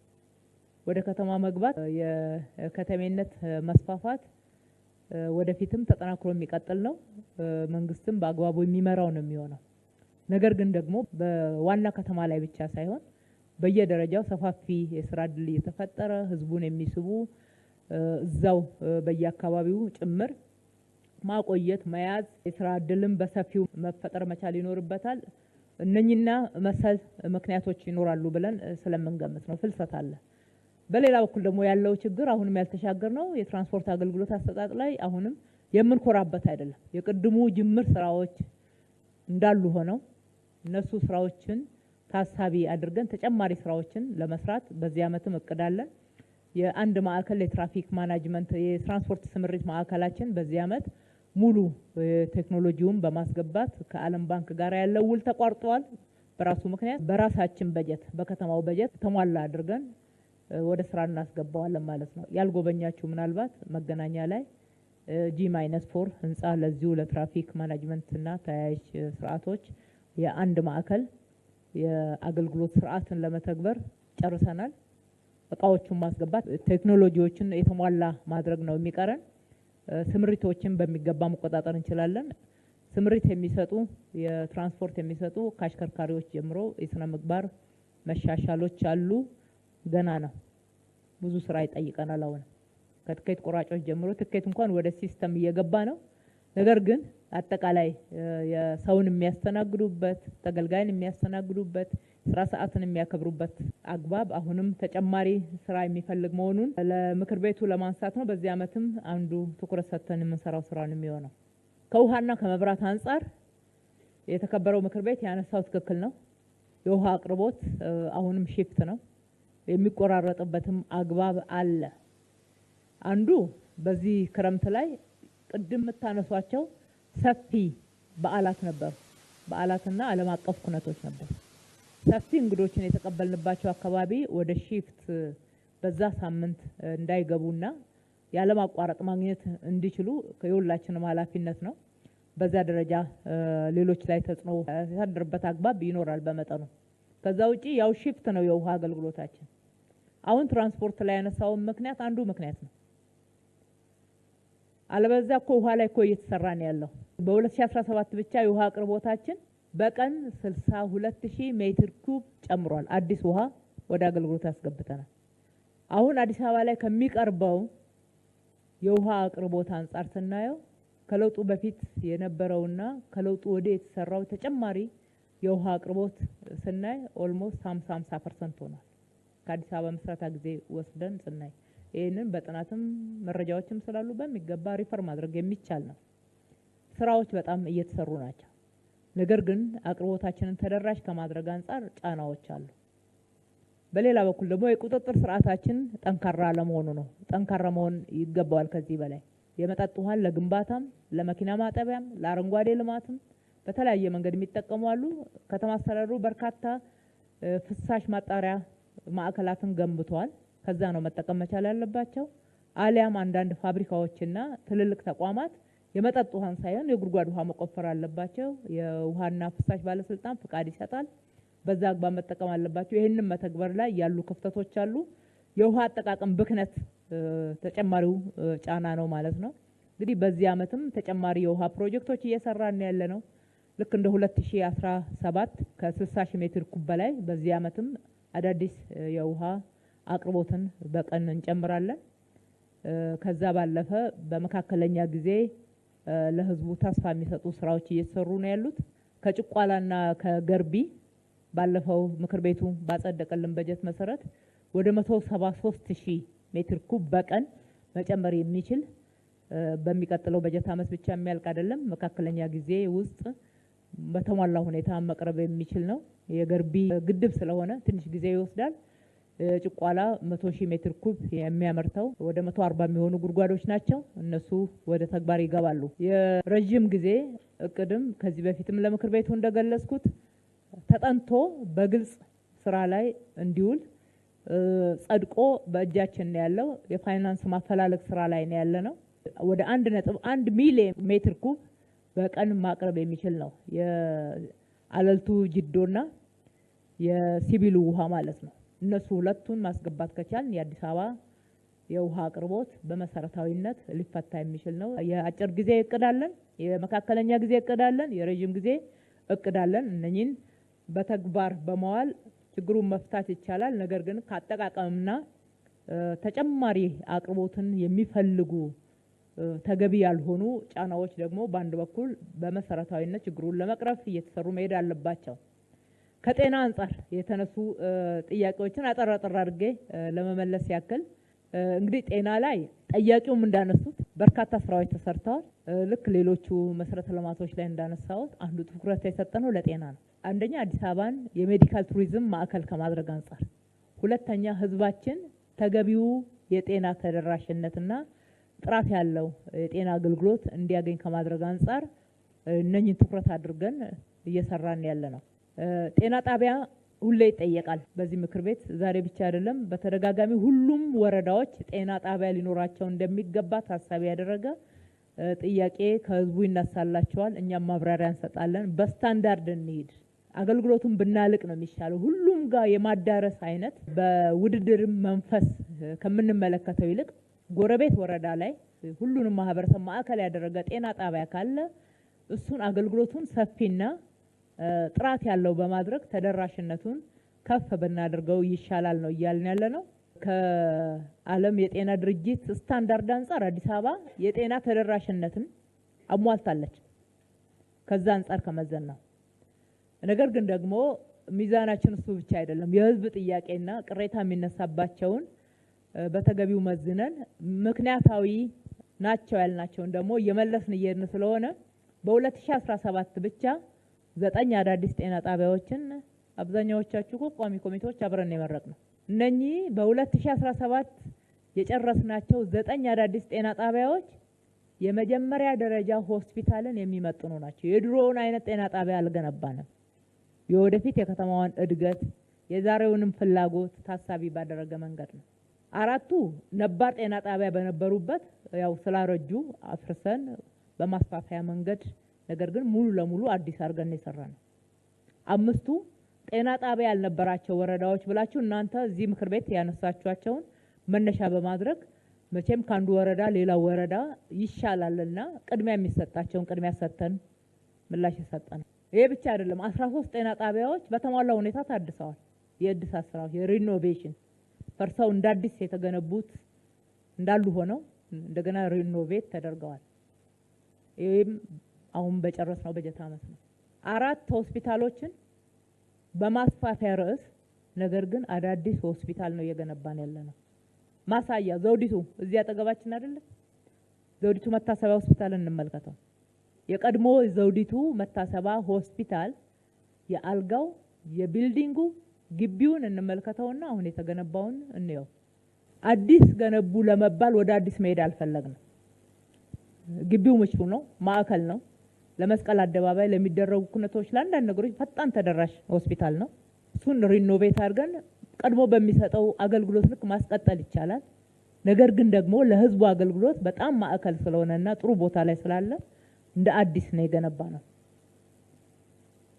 ወደ ከተማ መግባት የከተሜነት መስፋፋት ወደፊትም ተጠናክሮ የሚቀጥል ነው። መንግስትም በአግባቡ የሚመራው ነው የሚሆነው። ነገር ግን ደግሞ በዋና ከተማ ላይ ብቻ ሳይሆን በየደረጃው ሰፋፊ የስራ እድል እየተፈጠረ ህዝቡን የሚስቡ እዛው በየአካባቢው ጭምር ማቆየት መያዝ የስራ እድልም በሰፊው መፈጠር መቻል ይኖርበታል። እነኚህና መሰል ምክንያቶች ይኖራሉ ብለን ስለምንገምት ነው። ፍልሰት አለ። በሌላ በኩል ደግሞ ያለው ችግር አሁንም ያልተሻገር ነው። የትራንስፖርት አገልግሎት አሰጣጥ ላይ አሁንም የምንኮራበት አይደለም። የቅድሙ ጅምር ስራዎች እንዳሉ ሆነው እነሱ ስራዎችን ታሳቢ አድርገን ተጨማሪ ስራዎችን ለመስራት በዚህ አመትም እቅዳለን። የአንድ ማዕከል የትራፊክ ማናጅመንት የትራንስፖርት ስምሪት ማዕከላችን በዚህ አመት ሙሉ ቴክኖሎጂውን በማስገባት ከዓለም ባንክ ጋር ያለው ውል ተቋርጧል። በራሱ ምክንያት በራሳችን በጀት በከተማው በጀት ተሟላ አድርገን ወደ ስራ እናስገባዋለን ማለት ነው። ያልጎበኛችሁ ምናልባት መገናኛ ላይ G-4 ህንጻ ለዚሁ ለትራፊክ ማናጅመንትና ተያያዥ ስርዓቶች የአንድ ማዕከል የአገልግሎት ስርዓትን ለመተግበር ጨርሰናል። እቃዎቹን ማስገባት ቴክኖሎጂዎችን የተሟላ ማድረግ ነው የሚቀረን። ስምሪቶችን በሚገባ መቆጣጠር እንችላለን። ስምሪት የሚሰጡ የትራንስፖርት የሚሰጡ ከአሽከርካሪዎች ጀምሮ የስነ ምግባር መሻሻሎች አሉ። ገና ነው። ብዙ ስራ ይጠይቀናል። አሁን ከትኬት ቆራጮች ጀምሮ ትኬት እንኳን ወደ ሲስተም እየገባ ነው። ነገር ግን አጠቃላይ የሰውን የሚያስተናግዱበት ተገልጋይን የሚያስተናግዱበት ስራ ሰዓትን የሚያከብሩበት አግባብ አሁንም ተጨማሪ ስራ የሚፈልግ መሆኑን ለምክር ቤቱ ለማንሳት ነው። በዚህ አመትም አንዱ ትኩረት ሰጥተን የምንሰራው ስራ ነው የሚሆነው። ከውሃና ከመብራት አንጻር የተከበረው ምክር ቤት ያነሳው ትክክል ነው። የውሃ አቅርቦት አሁንም ሺፍት ነው። የሚቆራረጥበትም አግባብ አለ። አንዱ በዚህ ክረምት ላይ ቅድም የምታነሷቸው ሰፊ በዓላት ነበሩ። በዓላትና ዓለም አቀፍ ኩነቶች ነበሩ። ሰፊ እንግዶችን የተቀበልንባቸው አካባቢ ወደ ሺፍት በዛ ሳምንት እንዳይገቡና ያለማቋረጥ ማግኘት እንዲችሉ የሁላችንም ኃላፊነት ነው። በዛ ደረጃ ሌሎች ላይ ተጽዕኖ ያሳደረበት አግባብ ይኖራል በመጠኑ። ከዛ ውጪ ያው ሺፍት ነው የውሃ አገልግሎታችን። አሁን ትራንስፖርት ላይ ያነሳውን ምክንያት አንዱ ምክንያት ነው። አለበዛ እኮ ውሃ ላይ እኮ እየተሰራ ነው ያለው። በ2017 ብቻ የውሃ አቅርቦታችን በቀን 62000 ሜትር ኩብ ጨምሯል። አዲስ ውሃ ወደ አገልግሎት አስገብተናል። አሁን አዲስ አበባ ላይ ከሚቀርበው የውሃ አቅርቦት አንጻር ስናየው ከለውጡ በፊት የነበረውና ከለውጡ ወዲህ የተሰራው ተጨማሪ የውሃ አቅርቦት ስናይ ኦልሞስት 50% ሆኗል። ከአዲስ አበባ ምስረታ ጊዜ ወስደን ስናይ ይህንን በጥናትም መረጃዎችም ስላሉ በሚገባ ሪፈር ማድረግ የሚቻል ነው። ስራዎች በጣም እየተሰሩ ናቸው። ነገር ግን አቅርቦታችንን ተደራሽ ከማድረግ አንጻር ጫናዎች አሉ። በሌላ በኩል ደግሞ የቁጥጥር ስርዓታችን ጠንካራ ለመሆኑ ነው። ጠንካራ መሆን ይገባዋል። ከዚህ በላይ የመጠጥ ውሃን ለግንባታም ለመኪና ማጠቢያም ለአረንጓዴ ልማትም በተለያየ መንገድ የሚጠቀሙ አሉ። ከተማ አስተዳደሩ በርካታ ፍሳሽ ማጣሪያ ማዕከላትን ገንብቷል። ከዛ ነው መጠቀም መቻል ያለባቸው። አሊያም አንዳንድ ፋብሪካዎችና ትልልቅ ተቋማት የመጠጥ ውሃን ሳይሆን የጉድጓድ ውሃ መቆፈር አለባቸው። የውሃና ፍሳሽ ባለስልጣን ፍቃድ ይሰጣል። በዛ አግባብ መጠቀም አለባቸው። ይህንን መተግበር ላይ ያሉ ክፍተቶች አሉ። የውሃ አጠቃቀም ብክነት ተጨማሪው ጫና ነው ማለት ነው። እንግዲህ በዚህ ዓመትም ተጨማሪ የውሃ ፕሮጀክቶች እየሰራን ያለ ነው። ልክ እንደ 2017 ከ60 ሺህ ሜትር ኩብ በላይ በዚህ ዓመትም አዳዲስ የውሃ አቅርቦትን በቀን እንጨምራለን። ከዛ ባለፈ በመካከለኛ ጊዜ ለህዝቡ ተስፋ የሚሰጡ ስራዎች እየተሰሩ ነው ያሉት። ከጭቋላና ከገርቢ ባለፈው ምክር ቤቱ ባጸደቀልን በጀት መሰረት ወደ 173 ሺህ ሜትር ኩብ በቀን መጨመር የሚችል በሚቀጥለው በጀት ዓመት ብቻ የሚያልቅ አይደለም፣ መካከለኛ ጊዜ ውስጥ በተሟላ ሁኔታ መቅረብ የሚችል ነው። የገርቢ ግድብ ስለሆነ ትንሽ ጊዜ ይወስዳል። ጭቋላ 100 ሺህ ሜትር ኩብ የሚያመርተው ወደ 140 የሚሆኑ ጉድጓዶች ናቸው። እነሱ ወደ ተግባር ይገባሉ። የረጅም ጊዜ እቅድም ከዚህ በፊትም ለምክር ቤቱ እንደገለጽኩት ተጠንቶ በግልጽ ስራ ላይ እንዲውል ጸድቆ በእጃችን ነው ያለው። የፋይናንስ ማፈላለግ ስራ ላይ ነው ያለ ነው። ወደ 1.1 ሚሊዮን ሜትር ኩብ በቀን ማቅረብ የሚችል ነው። የአለልቱ ጅዶና የሲቢሉ ውሃ ማለት ነው። እነሱ ሁለቱን ማስገባት ከቻልን የአዲስ አበባ የውሃ አቅርቦት በመሰረታዊነት ሊፈታ የሚችል ነው። የአጭር ጊዜ እቅድ አለን፣ የመካከለኛ ጊዜ እቅድ አለን፣ የረጅም ጊዜ እቅድ አለን። እነኚህን በተግባር በመዋል ችግሩን መፍታት ይቻላል። ነገር ግን ከአጠቃቀምና ተጨማሪ አቅርቦትን የሚፈልጉ ተገቢ ያልሆኑ ጫናዎች ደግሞ በአንድ በኩል በመሰረታዊነት ችግሩን ለመቅረፍ እየተሰሩ መሄድ አለባቸው። ከጤና አንጻር የተነሱ ጥያቄዎችን አጠር አድርጌ ለመመለስ ያክል እንግዲህ ጤና ላይ ጠያቂውም እንዳነሱት በርካታ ስራዎች ተሰርተዋል። ልክ ሌሎቹ መሰረተ ልማቶች ላይ እንዳነሳሁት አንዱ ትኩረት የሰጠነው ለጤና ነው። አንደኛ አዲስ አበባን የሜዲካል ቱሪዝም ማዕከል ከማድረግ አንጻር፣ ሁለተኛ ህዝባችን ተገቢው የጤና ተደራሽነትና ጥራት ያለው የጤና አገልግሎት እንዲያገኝ ከማድረግ አንጻር እነኚህን ትኩረት አድርገን እየሰራን ያለ ነው። ጤና ጣቢያ ሁሌ ይጠየቃል በዚህ ምክር ቤት። ዛሬ ብቻ አይደለም፣ በተደጋጋሚ ሁሉም ወረዳዎች ጤና ጣቢያ ሊኖራቸው እንደሚገባ ታሳቢ ያደረገ ጥያቄ ከህዝቡ ይነሳላቸዋል። እኛም ማብራሪያ እንሰጣለን። በስታንዳርድ እንሂድ፣ አገልግሎቱን ብናልቅ ነው የሚሻለው። ሁሉም ጋር የማዳረስ አይነት በውድድር መንፈስ ከምንመለከተው ይልቅ ጎረቤት ወረዳ ላይ ሁሉንም ማህበረሰብ ማዕከል ያደረገ ጤና ጣቢያ ካለ እሱን አገልግሎቱን ሰፊና ጥራት ያለው በማድረግ ተደራሽነቱን ከፍ ብናደርገው ይሻላል ነው እያልን ያለ ነው። ከዓለም የጤና ድርጅት ስታንዳርድ አንጻር አዲስ አበባ የጤና ተደራሽነትን አሟልታለች። ከዛ አንጻር ከመዘን ነው። ነገር ግን ደግሞ ሚዛናችን እሱ ብቻ አይደለም። የህዝብ ጥያቄና ቅሬታ የሚነሳባቸውን በተገቢው መዝነን ምክንያታዊ ናቸው ያልናቸውን ደግሞ እየመለስን እየሄድን ስለሆነ በ2017 ብቻ 9 አዳዲስ ጤና ጣቢያዎችን አብዛኛዎቻችሁ ቋሚ ኮሚቴዎች አብረን የመረቅ ነው። እነኚህ በ2017 የጨረስናቸው 9 አዳዲስ ጤና ጣቢያዎች የመጀመሪያ ደረጃ ሆስፒታልን የሚመጥኑ ናቸው። የድሮውን አይነት ጤና ጣቢያ አልገነባንም። የወደፊት የከተማዋን እድገት የዛሬውንም ፍላጎት ታሳቢ ባደረገ መንገድ ነው። 4ቱ ነባር ጤና ጣቢያ በነበሩበት ያው ስላረጁ አፍርሰን በማስፋፊያ መንገድ ነገር ግን ሙሉ ለሙሉ አዲስ አድርገን የሰራ ነው። 5ቱ ጤና ጣቢያ ያልነበራቸው ወረዳዎች ብላችሁ እናንተ እዚህ ምክር ቤት ያነሳችኋቸውን መነሻ በማድረግ መቼም ካንዱ ወረዳ ሌላው ወረዳ ይሻላልና ቅድሚያ የሚሰጣቸውን ቅድሚያ ሰጥተን ምላሽ የሰጠን። ይሄ ብቻ አይደለም፣ 13 ጤና ጣቢያዎች በተሟላ ሁኔታ ታድሰዋል። የእድሳት ስራዎች የሪኖቬሽን ፈርሰው እንደ አዲስ የተገነቡት እንዳሉ ሆነው እንደገና ሪኖቬት ተደርገዋል። ይህም አሁን በጨረስነው በጀት ዓመት ነው። 4 ሆስፒታሎችን በማስፋፊያ ርዕስ ነገር ግን አዳዲስ ሆስፒታል ነው እየገነባን ያለ ነው። ማሳያ ዘውዲቱ እዚህ አጠገባችን አይደለም? ዘውዲቱ መታሰቢያ ሆስፒታል እንመልከተው። የቀድሞ ዘውዲቱ መታሰቢያ ሆስፒታል የአልጋው የቢልዲንጉ ግቢውን እንመልከተውና አሁን የተገነባውን እንየው። አዲስ ገነቡ ለመባል ወደ አዲስ መሄድ አልፈለግንም። ግቢው ምቹ ነው፣ ማዕከል ነው። ለመስቀል አደባባይ ለሚደረጉ ኩነቶች ለአንዳንድ ነገሮች ፈጣን ተደራሽ ሆስፒታል ነው። እሱን ሪኖቬት አድርገን ቀድሞ በሚሰጠው አገልግሎት ልክ ማስቀጠል ይቻላል። ነገር ግን ደግሞ ለህዝቡ አገልግሎት በጣም ማዕከል ስለሆነና ጥሩ ቦታ ላይ ስላለ እንደ አዲስ ነው የገነባ ነው።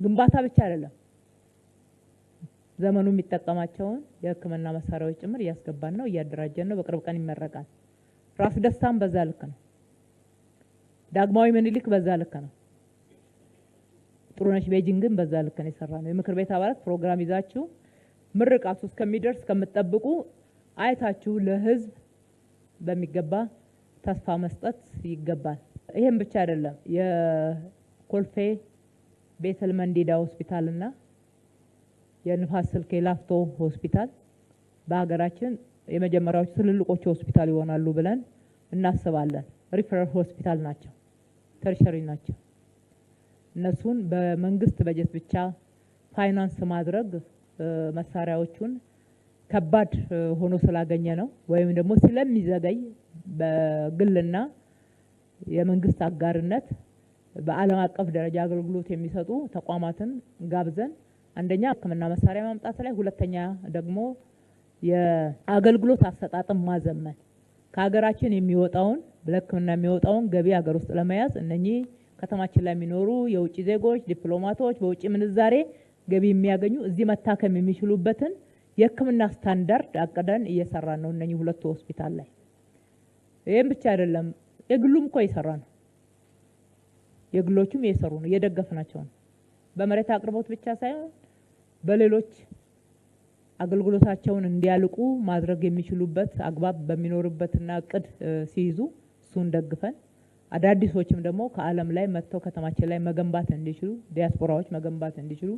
ግንባታ ብቻ አይደለም፣ ዘመኑ የሚጠቀማቸውን የሕክምና መሳሪያዎች ጭምር እያስገባን ነው፣ እያደራጀን ነው። በቅርብ ቀን ይመረቃል። ራስ ደስታም በዛ ልክ ነው። ዳግማዊ ምኒልክ በዛ ልክ ነው። ጥሩነሽ ቤጂንግን በዛ ልክ ነው የሰራ ነው። የምክር ቤት አባላት ፕሮግራም ይዛችሁ ምርቃቱ እስከሚደርስ ከምትጠብቁ አይታችሁ ለህዝብ በሚገባ ተስፋ መስጠት ይገባል። ይሄም ብቻ አይደለም። የኮልፌ ቤተል መንዲዳ ሆስፒታልና የንፋስ ስልክ ላፍቶ ሆስፒታል በሀገራችን የመጀመሪያዎቹ ትልልቆቹ ሆስፒታል ይሆናሉ ብለን እናስባለን። ሪፈራል ሆስፒታል ናቸው፣ ተርሸሪ ናቸው። እነሱን በመንግስት በጀት ብቻ ፋይናንስ ማድረግ መሳሪያዎቹን ከባድ ሆኖ ስላገኘ ነው፣ ወይም ደግሞ ስለሚዘገይ በግልና የመንግስት አጋርነት በዓለም አቀፍ ደረጃ አገልግሎት የሚሰጡ ተቋማትን ጋብዘን አንደኛ ሕክምና መሳሪያ ማምጣት ላይ፣ ሁለተኛ ደግሞ የአገልግሎት አሰጣጥን ማዘመን ከሀገራችን የሚወጣውን ለሕክምና የሚወጣውን ገቢ ሀገር ውስጥ ለመያዝ እነኚህ ከተማችን ላይ የሚኖሩ የውጭ ዜጎች ዲፕሎማቶች በውጭ ምንዛሬ ገቢ የሚያገኙ እዚህ መታከም የሚችሉበትን የሕክምና ስታንዳርድ አቅደን እየሰራን ነው እነኚህ ሁለቱ ሆስፒታል ላይ። ይህም ብቻ አይደለም፣ የግሉም እኮ እየሰራ ነው። የግሎቹም እየሰሩ ነው፣ እየደገፍናቸው ነው። በመሬት አቅርቦት ብቻ ሳይሆን በሌሎች አገልግሎታቸውን እንዲያልቁ ማድረግ የሚችሉበት አግባብ በሚኖርበትና እቅድ ሲይዙ እሱን ደግፈን አዳዲሶችም ደግሞ ከዓለም ላይ መጥተው ከተማችን ላይ መገንባት እንዲችሉ ዲያስፖራዎች መገንባት እንዲችሉ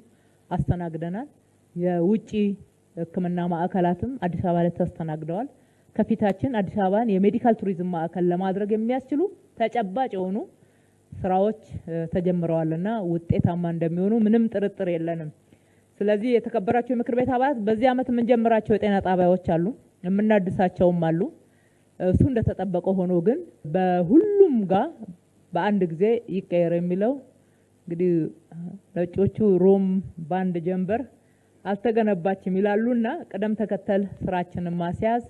አስተናግደናል። የውጪ ሕክምና ማዕከላትም አዲስ አበባ ላይ ተስተናግደዋል። ከፊታችን አዲስ አበባን የሜዲካል ቱሪዝም ማዕከል ለማድረግ የሚያስችሉ ተጨባጭ የሆኑ ስራዎች ተጀምረዋልና ውጤታማ እንደሚሆኑ ምንም ጥርጥር የለንም። ስለዚህ የተከበራቸው የምክር ቤት አባላት በዚህ ዓመት የምንጀምራቸው የጤና ጣቢያዎች አሉ፣ የምናድሳቸውም አሉ። እሱ እንደተጠበቀ ሆኖ ግን በሁሉም ጋር በአንድ ጊዜ ይቀየር የሚለው እንግዲህ ነጮቹ ሮም በአንድ ጀንበር አልተገነባችም ይላሉና ቅደም ተከተል ስራችንን ማስያዝ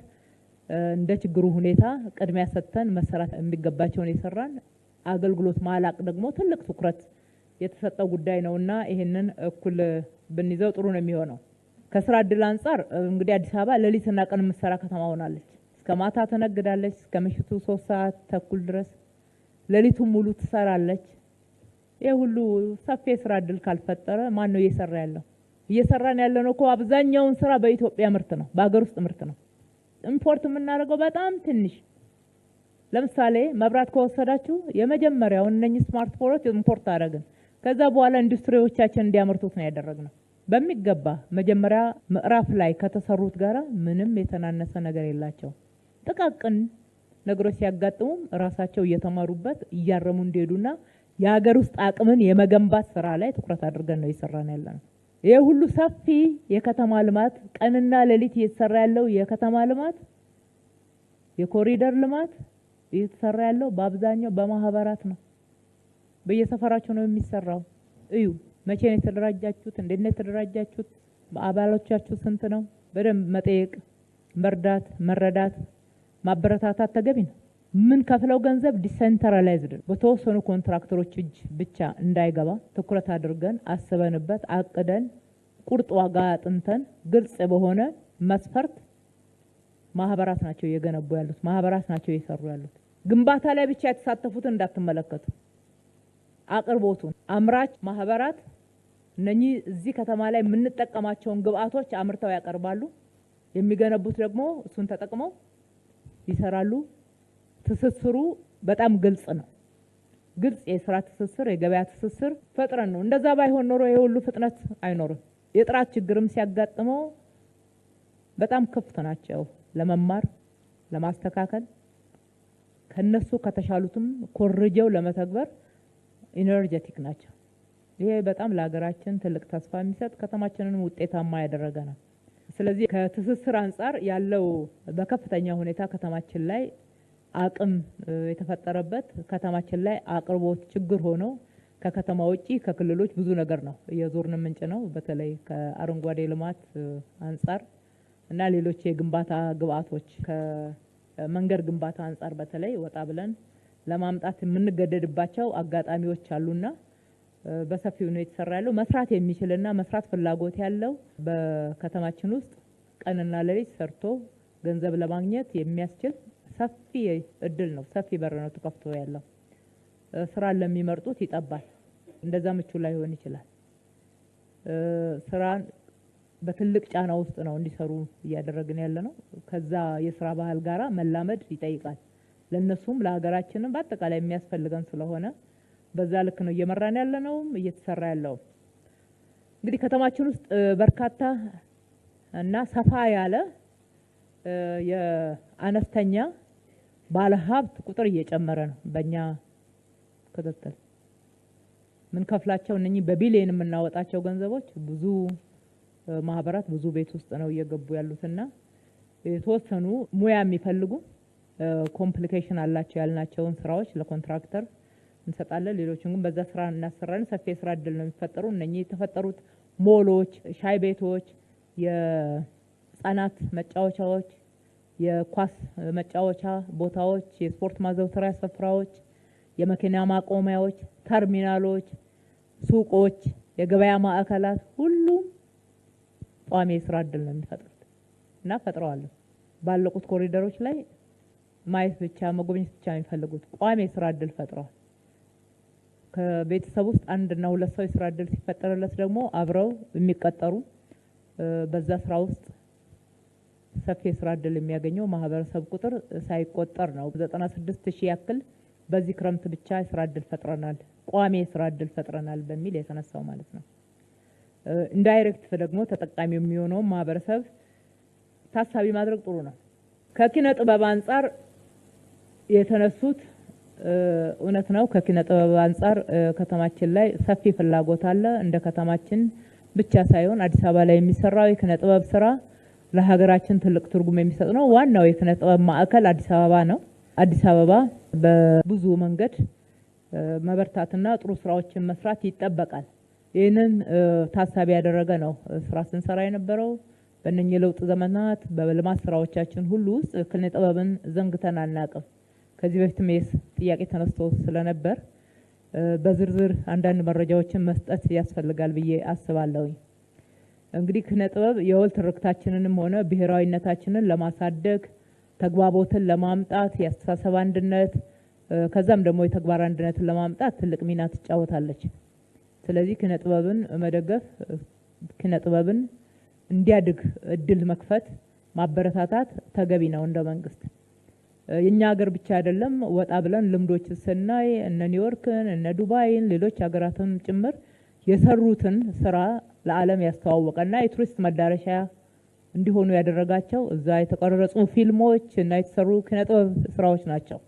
እንደ ችግሩ ሁኔታ ቅድሚያ ሰጥተን መሰራት የሚገባቸውን የሰራን አገልግሎት ማላቅ ደግሞ ትልቅ ትኩረት የተሰጠው ጉዳይ ነውና ይሄንን እኩል ብንይዘው ጥሩ ነው የሚሆነው። ከስራ እድል አንጻር እንግዲህ አዲስ አበባ ሌሊትና ቀን የምትሰራ ከተማ ሆናለች። እስከ ማታ ተነግዳለች፣ እስከ ምሽቱ 3 ሰዓት ተኩል ድረስ ሌሊቱን ሙሉ ትሰራለች። ይሄ ሁሉ ሰፊ የስራ እድል ካልፈጠረ ማን ነው እየሰራ ያለው? እየሰራን ያለነው እኮ አብዛኛውን ስራ በኢትዮጵያ ምርት ነው፣ በአገር ውስጥ ምርት ነው። ኢምፖርት የምናደርገው በጣም ትንሽ። ለምሳሌ መብራት ከወሰዳችሁ የመጀመሪያውን እነኚህ ስማርትፎኖች ኢምፖርት አደረግን። ከዛ በኋላ ኢንዱስትሪዎቻችን እንዲያመርቱት ነው ያደረግነው በሚገባ። መጀመሪያ ምዕራፍ ላይ ከተሰሩት ጋራ ምንም የተናነሰ ነገር የላቸው። ጥቃቅን ነገሮች ሲያጋጥሙም ራሳቸው እየተማሩበት እያረሙ እንዲሄዱና የሀገር ውስጥ አቅምን የመገንባት ስራ ላይ ትኩረት አድርገን ነው እየሰራን ያለነው። ይሄ ሁሉ ሰፊ የከተማ ልማት ቀንና ሌሊት እየተሰራ ያለው የከተማ ልማት የኮሪደር ልማት እየተሰራ ያለው በአብዛኛው በማህበራት ነው። በየሰፈራቸው ነው የሚሰራው። እዩ፣ መቼ ነው የተደራጃችሁት? እንዴት ነው የተደራጃችሁት? አባሎቻችሁ ስንት ነው? በደንብ መጠየቅ፣ መርዳት፣ መረዳት፣ ማበረታታት ተገቢ ነው። ምን ከፍለው ገንዘብ ዲሴንትራላይዝድ በተወሰኑ ኮንትራክተሮች እጅ ብቻ እንዳይገባ ትኩረት አድርገን አስበንበት አቅደን ቁርጥ ዋጋ አጥንተን ግልጽ በሆነ መስፈርት ማህበራት ናቸው እየገነቡ ያሉት፣ ማህበራት ናቸው እየሰሩ ያሉት። ግንባታ ላይ ብቻ የተሳተፉትን እንዳትመለከቱ። አቅርቦቱን አምራች ማህበራት እነኚህ እዚህ ከተማ ላይ የምንጠቀማቸውን ግብአቶች አምርተው ያቀርባሉ። የሚገነቡት ደግሞ እሱን ተጠቅመው ይሰራሉ። ትስስሩ በጣም ግልጽ ነው። ግልጽ የስራ ትስስር፣ የገበያ ትስስር ፈጥረን ነው። እንደዛ ባይሆን ኖሮ ይሄ ሁሉ ፍጥነት አይኖርም። የጥራት ችግርም ሲያጋጥመው በጣም ክፍት ናቸው ለመማር ለማስተካከል፣ ከነሱ ከተሻሉትም ኮርጀው ለመተግበር ኢነርጄቲክ ናቸው። ይሄ በጣም ለሀገራችን ትልቅ ተስፋ የሚሰጥ ከተማችንንም ውጤታማ ያደረገ ነው። ስለዚህ ከትስስር አንጻር ያለው በከፍተኛ ሁኔታ ከተማችን ላይ አቅም የተፈጠረበት ከተማችን ላይ አቅርቦት ችግር ሆኖ ከከተማ ውጪ ከክልሎች ብዙ ነገር ነው የዞርን ምንጭ ነው። በተለይ ከአረንጓዴ ልማት አንጻር እና ሌሎች የግንባታ ግብአቶች ከመንገድ ግንባታ አንጻር በተለይ ወጣ ብለን ለማምጣት የምንገደድባቸው አጋጣሚዎች አሉና በሰፊው ነው የተሰራ ያለው። መስራት የሚችልና መስራት ፍላጎት ያለው በከተማችን ውስጥ ቀንና ሌሊት ሰርቶ ገንዘብ ለማግኘት የሚያስችል ሰፊ እድል ነው፣ ሰፊ በር ነው ተከፍቶ ያለው። ስራን ለሚመርጡት ይጠባል፣ እንደዛ ምቹ ላይሆን ይችላል። ስራን በትልቅ ጫና ውስጥ ነው እንዲሰሩ እያደረግን ያለ ነው። ከዛ የስራ ባህል ጋራ መላመድ ይጠይቃል። ለነሱም ለሀገራችንም በአጠቃላይ የሚያስፈልገን ስለሆነ በዛ ልክ ነው እየመራን ያለነውም እየተሰራ ያለው። እንግዲህ ከተማችን ውስጥ በርካታ እና ሰፋ ያለ የአነስተኛ ባለሀብት ቁጥር እየጨመረ ነው። በእኛ ክትትል ምን ከፍላቸው እነኚህ በቢሊየን የምናወጣቸው ገንዘቦች ብዙ ማህበራት ብዙ ቤት ውስጥ ነው እየገቡ ያሉትና የተወሰኑ ሙያ የሚፈልጉ ኮምፕሊኬሽን አላቸው ያልናቸውን ስራዎች ለኮንትራክተር እንሰጣለን። ሌሎችን ግን በዛ ስራ እናሰራለን። ሰፊ የስራ እድል ነው የሚፈጠሩ። እነኚህ የተፈጠሩት ሞሎች፣ ሻይ ቤቶች፣ የህፃናት መጫወቻዎች፣ የኳስ መጫወቻ ቦታዎች፣ የስፖርት ማዘውተሪያ ስፍራዎች፣ የመኪና ማቆሚያዎች፣ ተርሚናሎች፣ ሱቆች፣ የገበያ ማዕከላት ሁሉም ቋሚ የስራ እድል ነው የሚፈጥሩት እና ፈጥረዋል። ባለቁት ኮሪደሮች ላይ ማየት ብቻ መጎብኘት ብቻ የሚፈልጉት ቋሚ የስራ እድል ፈጥረዋል። ከቤተሰብ ውስጥ አንድና ሁለት ሰው የስራ እድል ሲፈጠርለት ደግሞ አብረው የሚቀጠሩ በዛ ስራ ውስጥ ሰፊ የስራ እድል የሚያገኘው ማህበረሰብ ቁጥር ሳይቆጠር ነው። 96,000 ያክል በዚህ ክረምት ብቻ የስራ እድል ፈጥረናል፣ ቋሚ የስራ እድል ፈጥረናል በሚል የተነሳው ማለት ነው። ኢንዳይሬክት ደግሞ ተጠቃሚ የሚሆነው ማህበረሰብ ታሳቢ ማድረግ ጥሩ ነው። ከኪነ ጥበብ አንጻር የተነሱት እውነት ነው። ከኪነ ጥበብ አንጻር ከተማችን ላይ ሰፊ ፍላጎት አለ። እንደ ከተማችን ብቻ ሳይሆን አዲስ አበባ ላይ የሚሰራው የኪነ ጥበብ ስራ ለሀገራችን ትልቅ ትርጉም የሚሰጥ ነው። ዋናው የኪነ ጥበብ ማዕከል አዲስ አበባ ነው። አዲስ አበባ በብዙ መንገድ መበርታትና ጥሩ ስራዎችን መስራት ይጠበቃል። ይህንን ታሳቢ ያደረገ ነው ስራ ስንሰራ የነበረው። በእነኚህ የለውጥ ዘመናት በልማት ስራዎቻችን ሁሉ ውስጥ ኪነ ጥበብን ዘንግተን አናውቅም። ከዚህ በፊትም ጥያቄ ተነስቶ ስለነበር በዝርዝር አንዳንድ መረጃዎችን መስጠት ያስፈልጋል ብዬ አስባለሁ። እንግዲህ ኪነ ጥበብ የወል ትርክታችንንም ሆነ ብሔራዊነታችንን ለማሳደግ ተግባቦትን ለማምጣት የአስተሳሰብ አንድነት ከዛም ደግሞ የተግባር አንድነትን ለማምጣት ትልቅ ሚና ትጫወታለች። ስለዚህ ኪነ ጥበብን መደገፍ፣ ኪነ ጥበብን እንዲያድግ እድል መክፈት፣ ማበረታታት ተገቢ ነው እንደ መንግስት። የኛ ሀገር ብቻ አይደለም፣ ወጣ ብለን ልምዶች ስናይ እነ ኒውዮርክን እነ ዱባይን ሌሎች ሀገራትን ጭምር የሰሩትን ስራ ለዓለም ያስተዋወቀና የቱሪስት መዳረሻ እንዲሆኑ ያደረጋቸው እዛ የተቀረጹ ፊልሞች እና የተሰሩ ኪነ ጥበብ ስራዎች ናቸው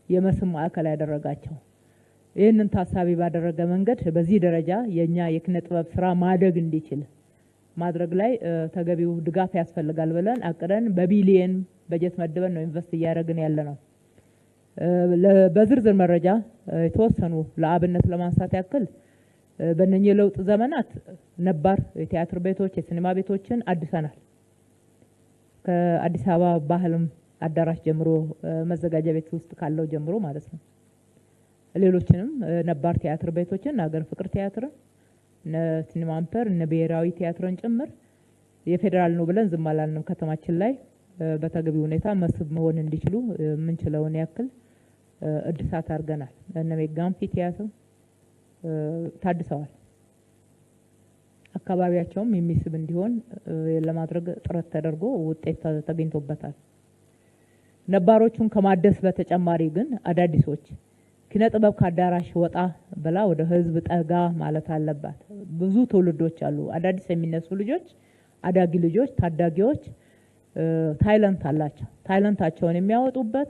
የመስህብ ማዕከል ያደረጋቸው። ይህንን ታሳቢ ባደረገ መንገድ በዚህ ደረጃ የኛ የኪነ ጥበብ ስራ ማደግ እንዲችል ማድረግ ላይ ተገቢው ድጋፍ ያስፈልጋል ብለን አቅደን በቢሊየን በጀት መድበን ነው ኢንቨስት እያደረግን ያለ ነው። በዝርዝር መረጃ የተወሰኑ ለአብነት ለማንሳት ያክል በእነኚህ የለውጥ ዘመናት ነባር የቲያትር ቤቶች፣ የሲኒማ ቤቶችን አድሰናል። ከአዲስ አበባ ባህልም አዳራሽ ጀምሮ መዘጋጃ ቤት ውስጥ ካለው ጀምሮ ማለት ነው። ሌሎችንም ነባር ቲያትር ቤቶችን ሀገር ፍቅር ቲያትርን፣ እነ ሲኒማ አምፐር፣ እነ ብሔራዊ ቲያትርን ጭምር የፌዴራል ነው ብለን ዝም አላልንም። ከተማችን ላይ በተገቢ ሁኔታ መስህብ መሆን እንዲችሉ የምንችለውን ያክል እድሳት አድርገናል። እነ ሜጋ አምፊ ቲያትር ታድሰዋል። አካባቢያቸውም የሚስብ እንዲሆን ለማድረግ ጥረት ተደርጎ ውጤት ተገኝቶበታል። ነባሮቹን ከማደስ በተጨማሪ ግን አዳዲሶች ኪነ ጥበብ ከአዳራሽ ወጣ ብላ ወደ ህዝብ ጠጋ ማለት አለባት። ብዙ ትውልዶች አሉ፣ አዳዲስ የሚነሱ ልጆች፣ አዳጊ ልጆች፣ ታዳጊዎች ታይለንት አላቸው። ታይለንታቸውን የሚያወጡበት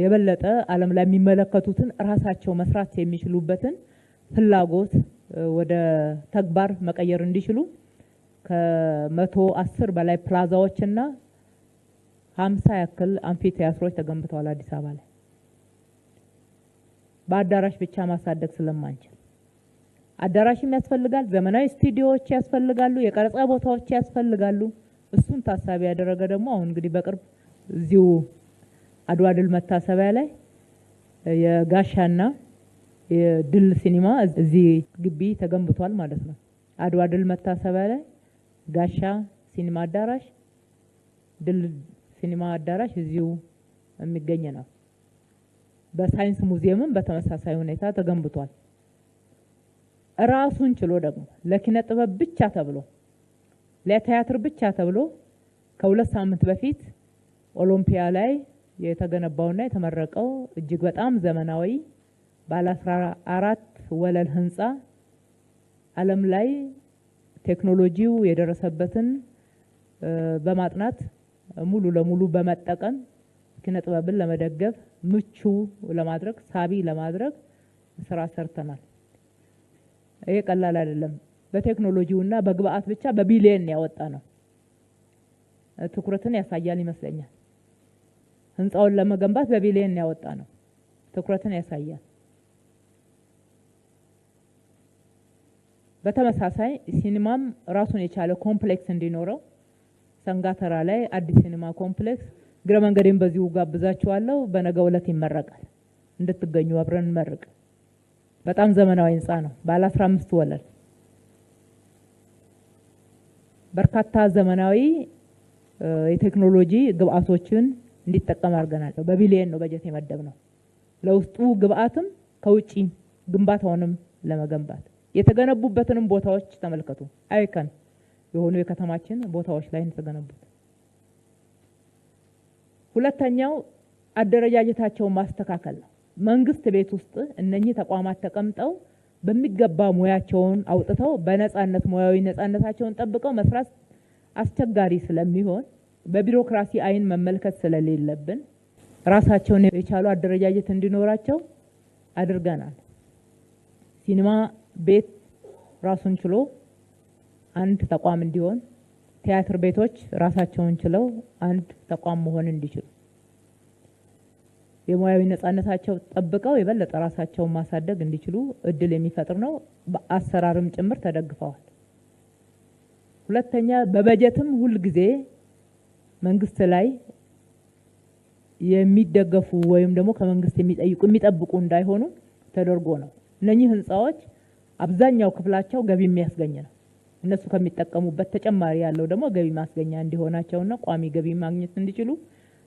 የበለጠ ዓለም ላይ የሚመለከቱትን ራሳቸው መስራት የሚችሉበትን ፍላጎት ወደ ተግባር መቀየር እንዲችሉ ከ110 በላይ ፕላዛዎችና 50 ያክል አምፊ ቲያትሮች ተገንብተዋል አዲስ አበባ ላይ። በአዳራሽ ብቻ ማሳደግ ስለማንችል አዳራሽም ያስፈልጋል፣ ዘመናዊ ስቱዲዮዎች ያስፈልጋሉ፣ የቀረጻ ቦታዎች ያስፈልጋሉ። እሱን ታሳቢ ያደረገ ደግሞ አሁን እንግዲህ በቅርብ እዚሁ አድዋ ድል መታሰቢያ ላይ የጋሻና የድል ሲኒማ እዚህ ግቢ ተገንብቷል ማለት ነው። አድዋ ድል መታሰቢያ ላይ ጋሻ ሲኒማ አዳራሽ፣ ድል ሲኒማ አዳራሽ እዚሁ የሚገኝ ነው። በሳይንስ ሙዚየምም በተመሳሳይ ሁኔታ ተገንብቷል። ራሱን ችሎ ደግሞ ለኪነ ጥበብ ብቻ ተብሎ ለቲያትር ብቻ ተብሎ ከ2 ሳምንት በፊት ኦሎምፒያ ላይ የተገነባውና የተመረቀው እጅግ በጣም ዘመናዊ ባለ 14 ወለል ህንፃ ዓለም ላይ ቴክኖሎጂው የደረሰበትን በማጥናት ሙሉ ለሙሉ በመጠቀም ኪነ ጥበብን ለመደገፍ ምቹ ለማድረግ ሳቢ ለማድረግ ስራ ሰርተናል። ይሄ ቀላል አይደለም። በቴክኖሎጂውና በግብአት ብቻ በቢሊየን ያወጣ ነው። ትኩረትን ያሳያል ይመስለኛል። ህንፃውን ለመገንባት በቢሊየን ያወጣ ነው። ትኩረትን ያሳያል። በተመሳሳይ ሲኒማም ራሱን የቻለ ኮምፕሌክስ እንዲኖረው ሰንጋተራ ላይ አዲስ ሲኒማ ኮምፕሌክስ እግረ መንገዴን በዚሁ ጋብዛችኋለሁ። በነገው ዕለት ይመረቃል። እንድትገኙ አብረን እንመርቅ። በጣም ዘመናዊ ህንፃ ነው። ባለ 15 ወለል በርካታ ዘመናዊ የቴክኖሎጂ ግብአቶችን እንዲጠቀም አድርገናል። በቢሊየን ነው በጀት የመደብነው ለውስጡ ግብአትም ከውጪ ግንባታውንም ለመገንባት። የተገነቡበትንም ቦታዎች ተመልከቱ። አይከን የሆኑ የከተማችን ቦታዎች ላይ የተገነቡት። ሁለተኛው አደረጃጀታቸውን ማስተካከል ነው። መንግስት ቤት ውስጥ እነኚህ ተቋማት ተቀምጠው በሚገባ ሙያቸውን አውጥተው በነጻነት ሙያዊ ነጻነታቸውን ጠብቀው መስራት አስቸጋሪ ስለሚሆን በቢሮክራሲ አይን መመልከት ስለሌለብን ራሳቸውን የቻሉ አደረጃጀት እንዲኖራቸው አድርገናል። ሲኒማ ቤት ራሱን ችሎ አንድ ተቋም እንዲሆን፣ ቲያትር ቤቶች ራሳቸውን ችለው አንድ ተቋም መሆን እንዲችሉ የሙያዊ ነጻነታቸው ጠብቀው የበለጠ ራሳቸውን ማሳደግ እንዲችሉ እድል የሚፈጥር ነው። በአሰራርም ጭምር ተደግፈዋል። ሁለተኛ በበጀትም ሁል ጊዜ መንግስት ላይ የሚደገፉ ወይም ደግሞ ከመንግስት የሚጠብቁ እንዳይሆኑ ተደርጎ ነው። እነኚህ ህንፃዎች አብዛኛው ክፍላቸው ገቢ የሚያስገኝ ነው። እነሱ ከሚጠቀሙበት ተጨማሪ ያለው ደግሞ ገቢ ማስገኛ እንዲሆናቸውና ቋሚ ገቢ ማግኘት እንዲችሉ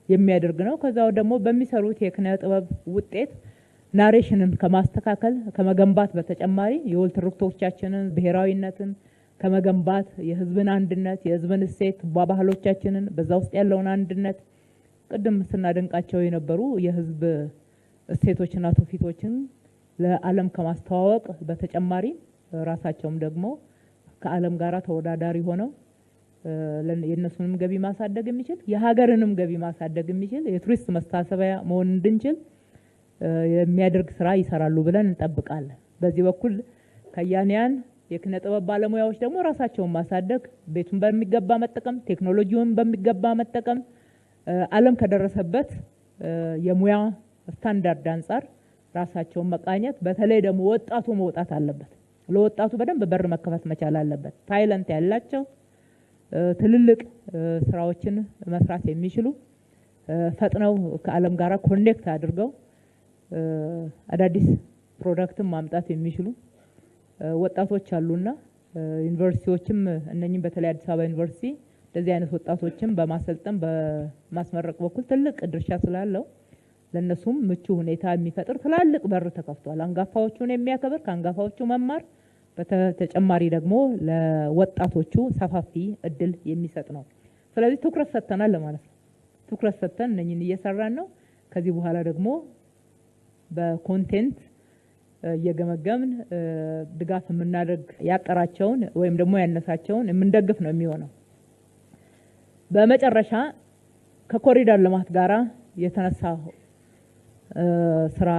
የሚያደርግ ነው። ከዛው ደግሞ በሚሰሩት የኪነ ጥበብ ውጤት ናሬሽንን ከማስተካከል ከመገንባት በተጨማሪ የወል ትርክቶቻችንን ብሔራዊነትን ከመገንባት የህዝብን አንድነት የህዝብን እሴት ባህሎቻችንን በዛ ውስጥ ያለውን አንድነት ቅድም ስናደንቃቸው የነበሩ የህዝብ እሴቶችና ትውፊቶችን ለዓለም ከማስተዋወቅ በተጨማሪ ራሳቸውም ደግሞ ከዓለም ጋራ ተወዳዳሪ ሆነው የነሱንም ገቢ ማሳደግ የሚችል የሀገርንም ገቢ ማሳደግ የሚችል የቱሪስት መስታሰቢያ መሆን እንድንችል የሚያደርግ ስራ ይሰራሉ ብለን እንጠብቃለን። በዚህ በኩል ከያንያን የኪነ ጥበብ ባለሙያዎች ደግሞ ራሳቸውን ማሳደግ፣ ቤቱን በሚገባ መጠቀም፣ ቴክኖሎጂውን በሚገባ መጠቀም ዓለም ከደረሰበት የሙያ ስታንዳርድ አንጻር ራሳቸውን መቃኘት፣ በተለይ ደግሞ ወጣቱ መውጣት አለበት። ለወጣቱ በደንብ በር መከፈት መቻል አለበት። ታይለንት ያላቸው ትልልቅ ስራዎችን መስራት የሚችሉ ፈጥነው ከዓለም ጋራ ኮኔክት አድርገው አዳዲስ ፕሮዳክትን ማምጣት የሚችሉ ወጣቶች አሉና ዩኒቨርሲቲዎችም እነኚህም በተለይ አዲስ አበባ ዩኒቨርሲቲ እንደዚህ አይነት ወጣቶችን በማሰልጠን በማስመረቅ በኩል ትልቅ ድርሻ ስላለው ለነሱም ምቹ ሁኔታ የሚፈጥር ትላልቅ በር ተከፍቷል። አንጋፋዎቹን የሚያከብር ከአንጋፋዎቹ መማር በተጨማሪ ደግሞ ለወጣቶቹ ሰፋፊ እድል የሚሰጥ ነው። ስለዚህ ትኩረት ሰጥተናል ለማለት ነው። ትኩረት ሰጥተን እነኚህን እየሰራን ነው። ከዚህ በኋላ ደግሞ በኮንቴንት እየገመገምን ድጋፍ የምናደርግ ያጠራቸውን ወይም ደግሞ ያነሳቸውን የምንደግፍ ነው የሚሆነው። በመጨረሻ ከኮሪደር ልማት ጋራ የተነሳ ስራ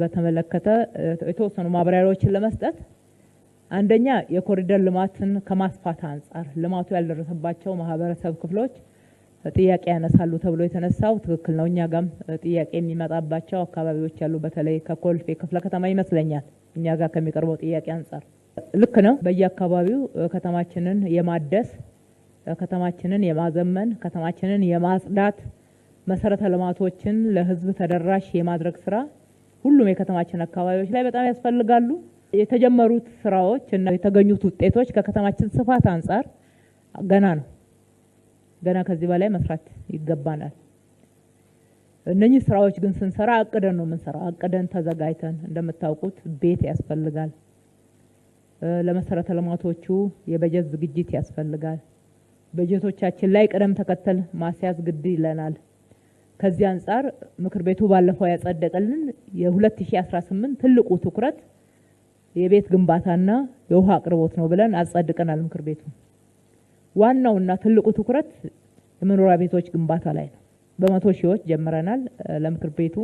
በተመለከተ የተወሰኑ ማብራሪያዎችን ለመስጠት አንደኛ የኮሪደር ልማትን ከማስፋት አንጻር ልማቱ ያልደረሰባቸው ማህበረሰብ ክፍሎች ጥያቄ ያነሳሉ ተብሎ የተነሳው ትክክል ነው። እኛ ጋም ጥያቄ የሚመጣባቸው አካባቢዎች ያሉ በተለይ ከኮልፌ ክፍለ ከተማ ይመስለኛል እኛ ጋር ከሚቀርበው ጥያቄ አንጻር ልክ ነው። በየአካባቢው ከተማችንን የማደስ ከተማችንን የማዘመን ከተማችንን የማጽዳት መሰረተ ልማቶችን ለህዝብ ተደራሽ የማድረግ ስራ ሁሉም የከተማችን አካባቢዎች ላይ በጣም ያስፈልጋሉ። የተጀመሩት ስራዎች እና የተገኙት ውጤቶች ከከተማችን ስፋት አንጻር ገና ነው። ገና ከዚህ በላይ መስራት ይገባናል። እነኚህ ስራዎች ግን ስንሰራ አቅደን ነው የምንሰራው። አቅደን ተዘጋጅተን እንደምታውቁት ቤት ያስፈልጋል። ለመሰረተ ልማቶቹ የበጀት ዝግጅት ያስፈልጋል። በጀቶቻችን ላይ ቅደም ተከተል ማስያዝ ግድ ይለናል። ከዚህ አንጻር ምክር ቤቱ ባለፈው ያጸደቀልን የ2018 ትልቁ ትኩረት የቤት ግንባታና የውሃ አቅርቦት ነው ብለን አጸድቀናል። ምክር ቤቱ ዋናውና ትልቁ ትኩረት የመኖሪያ ቤቶች ግንባታ ላይ ነው። በመቶ ሺዎች ጀምረናል። ለምክር ቤቱ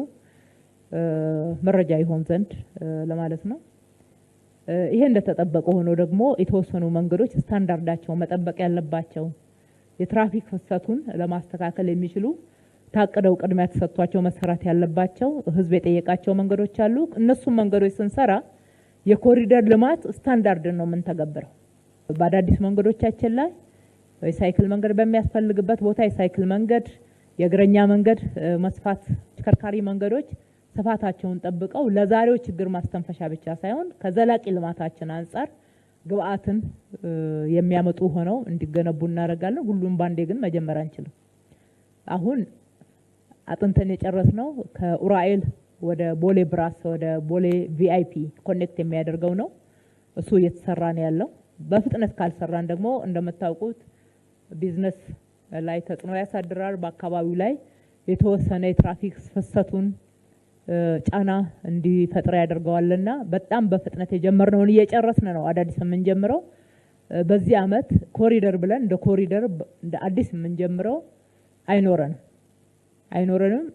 መረጃ ይሆን ዘንድ ለማለት ነው። ይሄ እንደተጠበቀ ሆኖ ደግሞ የተወሰኑ መንገዶች ስታንዳርዳቸው መጠበቅ ያለባቸው የትራፊክ ፍሰቱን ለማስተካከል የሚችሉ ታቅደው ቅድሚያ ተሰጥቷቸው መሰራት ያለባቸው ህዝብ የጠየቃቸው መንገዶች አሉ። እነሱም መንገዶች ስንሰራ የኮሪደር ልማት ስታንዳርድ ነው የምንተገብረው። በአዳዲስ መንገዶቻችን ላይ የሳይክል መንገድ በሚያስፈልግበት ቦታ የሳይክል መንገድ፣ የእግረኛ መንገድ መስፋት፣ ተሽከርካሪ መንገዶች ስፋታቸውን ጠብቀው ለዛሬው ችግር ማስተንፈሻ ብቻ ሳይሆን ከዘላቂ ልማታችን አንጻር ግብአትን የሚያመጡ ሆነው እንዲገነቡ እናደርጋለን። ሁሉም ባንዴ ግን መጀመር አንችልም። አሁን አጥንተን የጨረስነው ከኡራኤል ወደ ቦሌ ብራስ ወደ ቦሌ ቪአይፒ ኮኔክት የሚያደርገው ነው። እሱ እየተሰራ ነው ያለው። በፍጥነት ካልሰራን ደግሞ እንደምታውቁት ቢዝነስ ላይ ተጽዕኖ ያሳድራል። በአካባቢው ላይ የተወሰነ የትራፊክ ፍሰቱን ጫና እንዲፈጥር ያደርገዋልና በጣም በፍጥነት የጀመርነውን እየጨረስን ነው። አዳዲስ የምንጀምረው በዚህ አመት ኮሪደር ብለን እንደ ኮሪደር እንደ አዲስ የምንጀምረው አይኖረንም።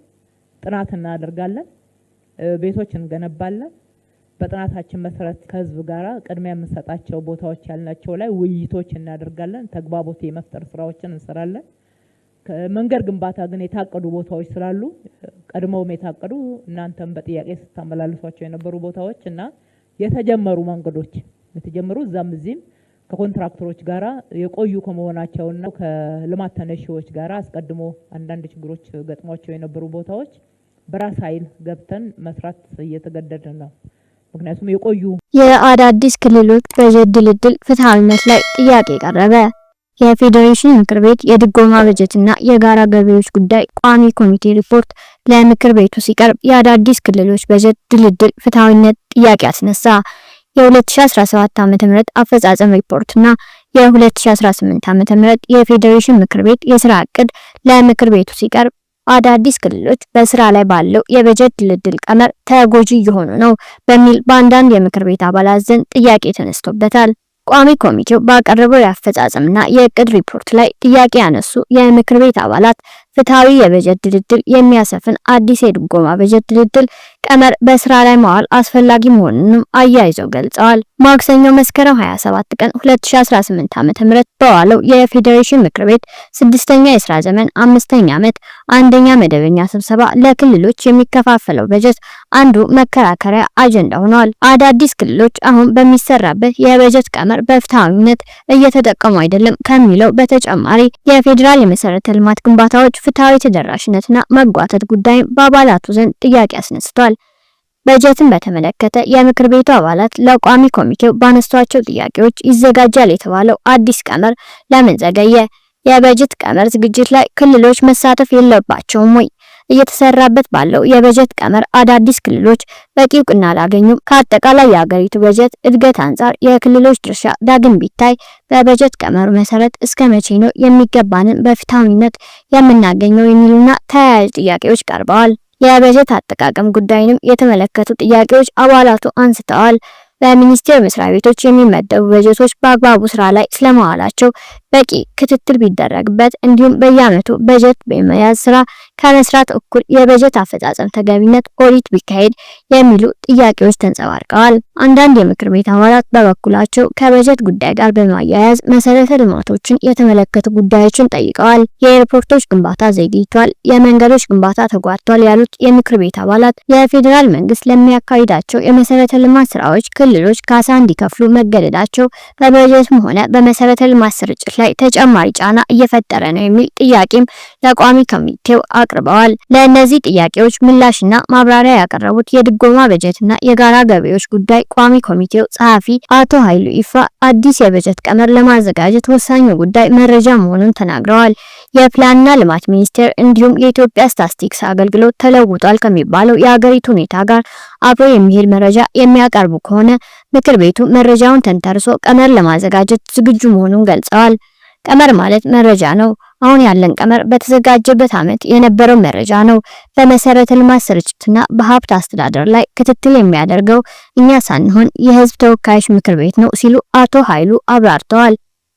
ጥናት እናደርጋለን፣ ቤቶች እንገነባለን። በጥናታችን መሰረት ከህዝብ ጋራ ቅድሚያ የምንሰጣቸው ቦታዎች ያልናቸው ላይ ውይይቶች እናደርጋለን። ተግባቦት የመፍጠር ስራዎችን እንሰራለን። መንገድ ግንባታ ግን የታቀዱ ቦታዎች ስላሉ ቀድመውም የታቀዱ እናንተም በጥያቄ ስታመላልሷቸው የነበሩ ቦታዎች እና የተጀመሩ መንገዶች የተጀመሩ እዛም እዚህም ከኮንትራክተሮች ጋራ የቆዩ ከመሆናቸውና ከልማት ተነሺዎች ጋራ አስቀድሞ አንዳንድ ችግሮች ገጥሟቸው የነበሩ ቦታዎች በራስ ኃይል ገብተን መስራት እየተገደድን ነው። ምክንያቱም የቆዩ
የአዳዲስ ክልሎች በጀት ድልድል ፍትሃዊነት ላይ ጥያቄ ቀረበ። የፌዴሬሽን ምክር ቤት የድጎማ በጀትና የጋራ ገቢዎች ጉዳይ ቋሚ ኮሚቴ ሪፖርት ለምክር ቤቱ ሲቀርብ የአዳዲስ ክልሎች በጀት ድልድል ፍትሃዊነት ጥያቄ አስነሳ። የ2017 ዓ.ም አፈጻጸም ሪፖርትና የ2018 ዓ.ም የፌዴሬሽን ምክር ቤት የስራ እቅድ ለምክር ቤቱ ሲቀርብ አዳዲስ ክልሎች በስራ ላይ ባለው የበጀት ድልድል ቀመር ተጎጂ እየሆኑ ነው በሚል በአንዳንድ የምክር ቤት አባላት ዘንድ ጥያቄ ተነስቶበታል። ቋሚ ኮሚቴው ባቀረበው የአፈጻጸምና የእቅድ ሪፖርት ላይ ጥያቄ ያነሱ የምክር ቤት አባላት ፍትሃዊ የበጀት ድልድል የሚያሰፍን አዲስ የድጎማ በጀት ድልድል ቀመር በስራ ላይ ማዋል አስፈላጊ መሆኑንም አያይዘው ገልጸዋል። ማክሰኞ መስከረም 27 ቀን 2018 ዓ.ም በዋለው የፌዴሬሽን ምክር ቤት 6ኛ የስራ ዘመን 5ኛ ዓመት አንደኛ መደበኛ ስብሰባ ለክልሎች የሚከፋፈለው በጀት አንዱ መከራከሪያ አጀንዳ ሆኗል። አዳዲስ ክልሎች አሁን በሚሰራበት የበጀት ቀመር በፍትሃዊነት እየተጠቀሙ አይደለም ከሚለው በተጨማሪ የፌዴራል የመሰረተ ልማት ግንባታዎች ፍትሃዊ ተደራሽነትና መጓተት ጉዳይ በአባላቱ ዘንድ ጥያቄ አስነስቷል። በጀትን በተመለከተ የምክር ቤቱ አባላት ለቋሚ ኮሚቴው ባነሷቸው ጥያቄዎች ይዘጋጃል የተባለው አዲስ ቀመር ለምን ዘገየ? የበጀት ቀመር ዝግጅት ላይ ክልሎች መሳተፍ የለባቸውም ወይ? እየተሰራበት ባለው የበጀት ቀመር አዳዲስ ክልሎች በቂ እውቅና አላገኙም። ከአጠቃላይ የሀገሪቱ በጀት እድገት አንጻር የክልሎች ድርሻ ዳግም ቢታይ በበጀት ቀመሩ መሰረት እስከ መቼ ነው የሚገባንን በፍትሃዊነት የምናገኘው የሚሉና ተያያዥ ጥያቄዎች ቀርበዋል። የበጀት አጠቃቀም ጉዳይንም የተመለከቱ ጥያቄዎች አባላቱ አንስተዋል። በሚኒስቴር መስሪያ ቤቶች የሚመደቡ በጀቶች በአግባቡ ስራ ላይ ስለመዋላቸው በቂ ክትትል ቢደረግበት እንዲሁም በየዓመቱ በጀት በመያዝ ስራ ከመስራት እኩል የበጀት አፈጻጸም ተገቢነት ኦዲት ቢካሄድ የሚሉ ጥያቄዎች ተንጸባርቀዋል። አንዳንድ የምክር ቤት አባላት በበኩላቸው ከበጀት ጉዳይ ጋር በማያያዝ መሰረተ ልማቶችን የተመለከቱ ጉዳዮችን ጠይቀዋል። የኤርፖርቶች ግንባታ ዘግይቷል፣ የመንገዶች ግንባታ ተጓድቷል ያሉት የምክር ቤት አባላት የፌዴራል መንግስት ለሚያካሂዳቸው የመሰረተ ልማት ስራዎች ክልሎች ካሳ እንዲከፍሉ መገደዳቸው በበጀትም ሆነ በመሰረተ ልማት ስርጭት ላይ ተጨማሪ ጫና እየፈጠረ ነው የሚል ጥያቄም ለቋሚ ኮሚቴው አቅርበዋል። ለእነዚህ ጥያቄዎች ምላሽና ማብራሪያ ያቀረቡት የድጎማ በጀትና የጋራ ገቢዎች ጉዳይ ቋሚ ኮሚቴው ጸሐፊ አቶ ኃይሉ ኢፋ አዲስ የበጀት ቀመር ለማዘጋጀት ወሳኙ ጉዳይ መረጃ መሆኑን ተናግረዋል። የፕላንና ልማት ሚኒስቴር እንዲሁም የኢትዮጵያ ስታትስቲክስ አገልግሎት ተለውጧል ከሚባለው የሀገሪቱ ሁኔታ ጋር አብሮ የሚሄድ መረጃ የሚያቀርቡ ከሆነ ምክር ቤቱ መረጃውን ተንተርሶ ቀመር ለማዘጋጀት ዝግጁ መሆኑን ገልጸዋል። ቀመር ማለት መረጃ ነው። አሁን ያለን ቀመር በተዘጋጀበት ዓመት የነበረው መረጃ ነው። በመሰረተ ልማት ስርጭትና በሀብት አስተዳደር ላይ ክትትል የሚያደርገው እኛ ሳንሆን የሕዝብ ተወካዮች ምክር ቤት ነው ሲሉ አቶ ኃይሉ አብራርተዋል።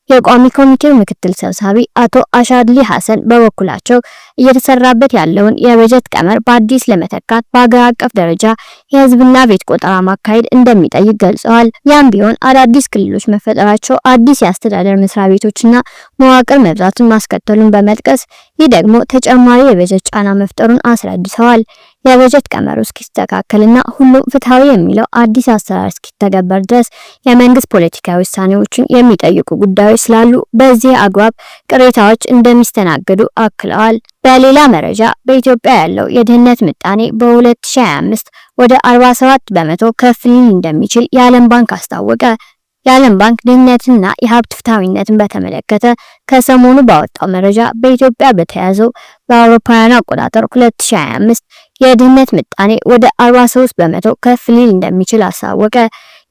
የቋሚ ኮሚቴው ምክትል ሰብሳቢ አቶ አሻድሊ ሐሰን በበኩላቸው እየተሰራበት ያለውን የበጀት ቀመር በአዲስ ለመተካት በአገር አቀፍ ደረጃ የህዝብና ቤት ቆጠራ ማካሄድ እንደሚጠይቅ ገልጸዋል። ያም ቢሆን አዳዲስ ክልሎች መፈጠራቸው አዲስ የአስተዳደር መስሪያ ቤቶችና መዋቅር መብዛቱን ማስከተሉን በመጥቀስ ይህ ደግሞ ተጨማሪ የበጀት ጫና መፍጠሩን አስረድተዋል። የበጀት ቀመሩ እስኪስተካከልና ሁሉም ፍትሃዊ የሚለው አዲስ አሰራር እስኪተገበር ድረስ የመንግስት ፖለቲካዊ ውሳኔዎችን የሚጠይቁ ጉዳዮች ስላሉ በዚህ አግባብ ቅሬታዎች እንደሚስተናገዱ አክለዋል። በሌላ መረጃ በኢትዮጵያ ያለው የድህነት ምጣኔ በ2025 ወደ 47 በመቶ ከፍ ሊል እንደሚችል የዓለም ባንክ አስታወቀ። የዓለም ባንክ ድህነትንና የሀብት ፍትሃዊነትን በተመለከተ ከሰሞኑ ባወጣው መረጃ በኢትዮጵያ በተያዘው በአውሮፓውያን አቆጣጠር 2025 የድህነት ምጣኔ ወደ 43 በመቶ ከፍ ሊል እንደሚችል አሳወቀ።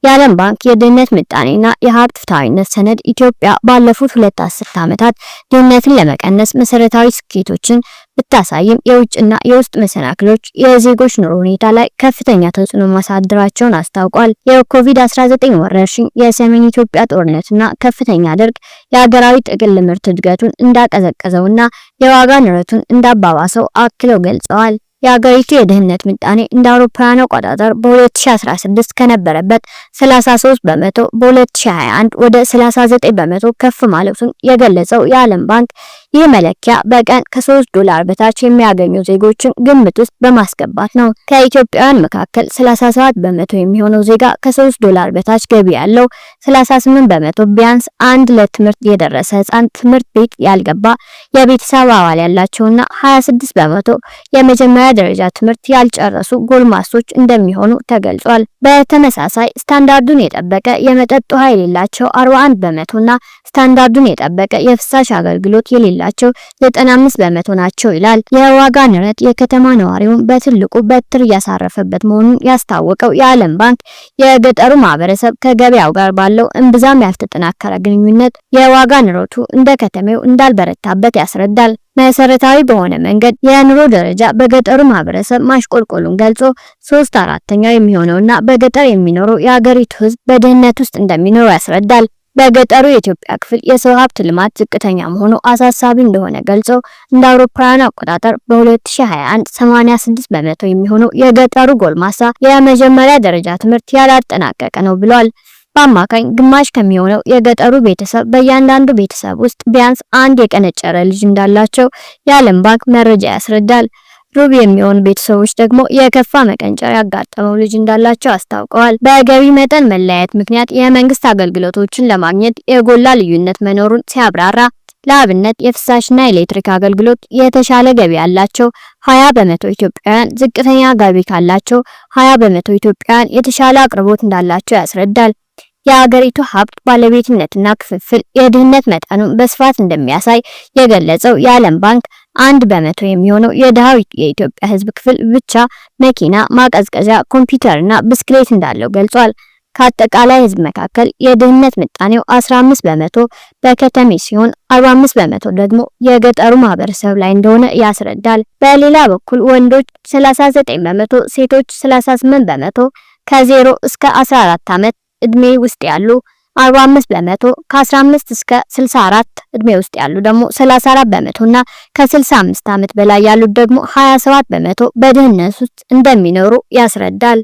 የዓለም ባንክ የድህነት ምጣኔና የሀብት ፍትሃዊነት ሰነድ ኢትዮጵያ ባለፉት 2 አስርት ዓመታት ድህነትን ለመቀነስ መሰረታዊ ስኬቶችን ብታሳይም የውጭና የውስጥ መሰናክሎች የዜጎች ኑሮ ሁኔታ ላይ ከፍተኛ ተጽዕኖ ማሳደራቸውን አስታውቋል። የኮቪድ-19 ወረርሽኝ፣ የሰሜን ኢትዮጵያ ጦርነትና ከፍተኛ ድርቅ የሀገራዊ ጥቅል ምርት እድገቱን እንዳቀዘቀዘውና የዋጋ ንረቱን እንዳባባሰው አክለው ገልጸዋል። የሀገሪቱ የድህነት ምጣኔ እንደ አውሮፓውያን አቆጣጠር በ2016 ከነበረበት 33 በመቶ በ2021 ወደ 39 በመቶ ከፍ ማለቱን የገለጸው የዓለም ባንክ ይህ መለኪያ በቀን ከ$3 በታች የሚያገኙ ዜጎችን ግምት ውስጥ በማስገባት ነው። ከኢትዮጵያውያን መካከል 37 በመቶ የሚሆነው ዜጋ ከ$3 በታች ገቢ ያለው፣ 38 በመቶ ቢያንስ አንድ ለትምህርት የደረሰ ህፃን ትምህርት ቤት ያልገባ የቤተሰብ አባል ያላቸውና 26 በመቶ የመጀመሪያ ደረጃ ትምህርት ያልጨረሱ ጎልማሶች እንደሚሆኑ ተገልጿል። በተመሳሳይ ስታንዳርዱን የጠበቀ የመጠጥ ውሃ የሌላቸው 41 በመቶና ስታንዳርዱን የጠበቀ የፍሳሽ አገልግሎት የሌላቸው 95 በመቶ ናቸው ይላል። የዋጋ ንረት የከተማ ነዋሪውን በትልቁ በትር እያሳረፈበት መሆኑን ያስታወቀው የዓለም ባንክ የገጠሩ ማህበረሰብ ከገበያው ጋር ባለው እምብዛም ያልተጠናከረ ግንኙነት የዋጋ ንረቱ እንደ ከተማው እንዳልበረታበት ያስረዳል። መሰረታዊ በሆነ መንገድ የኑሮ ደረጃ በገጠሩ ማህበረሰብ ማሽቆልቆሉን ገልጾ 3/4 የሚሆነውና በገጠር የሚኖረው የሀገሪቱ ህዝብ በድህነት ውስጥ እንደሚኖር ያስረዳል። በገጠሩ የኢትዮጵያ ክፍል የሰው ሀብት ልማት ዝቅተኛ መሆኑ አሳሳቢ እንደሆነ ገልጾ እንደ አውሮፓውያን አቆጣጠር በ2021 86 በመቶ የሚሆነው የገጠሩ ጎልማሳ የመጀመሪያ ደረጃ ትምህርት ያላጠናቀቀ ነው ብሏል። በአማካኝ ግማሽ ከሚሆነው የገጠሩ ቤተሰብ በእያንዳንዱ ቤተሰብ ውስጥ ቢያንስ አንድ የቀነጨረ ልጅ እንዳላቸው የዓለም ባንክ መረጃ ያስረዳል። ሩብ የሚሆኑ ቤተሰቦች ደግሞ የከፋ መቀንጨር ያጋጠመው ልጅ እንዳላቸው አስታውቀዋል። በገቢ መጠን መለያየት ምክንያት የመንግስት አገልግሎቶችን ለማግኘት የጎላ ልዩነት መኖሩን ሲያብራራ ለአብነት የፍሳሽና ኤሌክትሪክ አገልግሎት የተሻለ ገቢ ያላቸው 20 በመቶ ኢትዮጵያውያን ዝቅተኛ ገቢ ካላቸው 20 በመቶ ኢትዮጵያውያን የተሻለ አቅርቦት እንዳላቸው ያስረዳል። የሀገሪቱ ሀብት ባለቤትነትና ክፍፍል የድህነት መጠኑን በስፋት እንደሚያሳይ የገለጸው የዓለም ባንክ 1 በመቶ የሚሆነው የድሃው የኢትዮጵያ ሕዝብ ክፍል ብቻ መኪና፣ ማቀዝቀዣ፣ ኮምፒውተርና ብስክሌት እንዳለው ገልጿል። ከአጠቃላይ ሕዝብ መካከል የድህነት ምጣኔው 15 በመቶ በከተሜ ሲሆን 45 በመቶ ደግሞ የገጠሩ ማህበረሰብ ላይ እንደሆነ ያስረዳል። በሌላ በኩል ወንዶች 39 በመቶ፣ ሴቶች 38 በመቶ፣ ከ0 እስከ 14 ዓመት እድሜ ውስጥ ያሉ 45 በመቶ፣ ከ15 እስከ 64 እድሜ ውስጥ ያሉ ደግሞ 34 በመቶና ከ65 ዓመት በላይ ያሉት ደግሞ 27 በመቶ በድህነት ውስጥ እንደሚኖሩ ያስረዳል።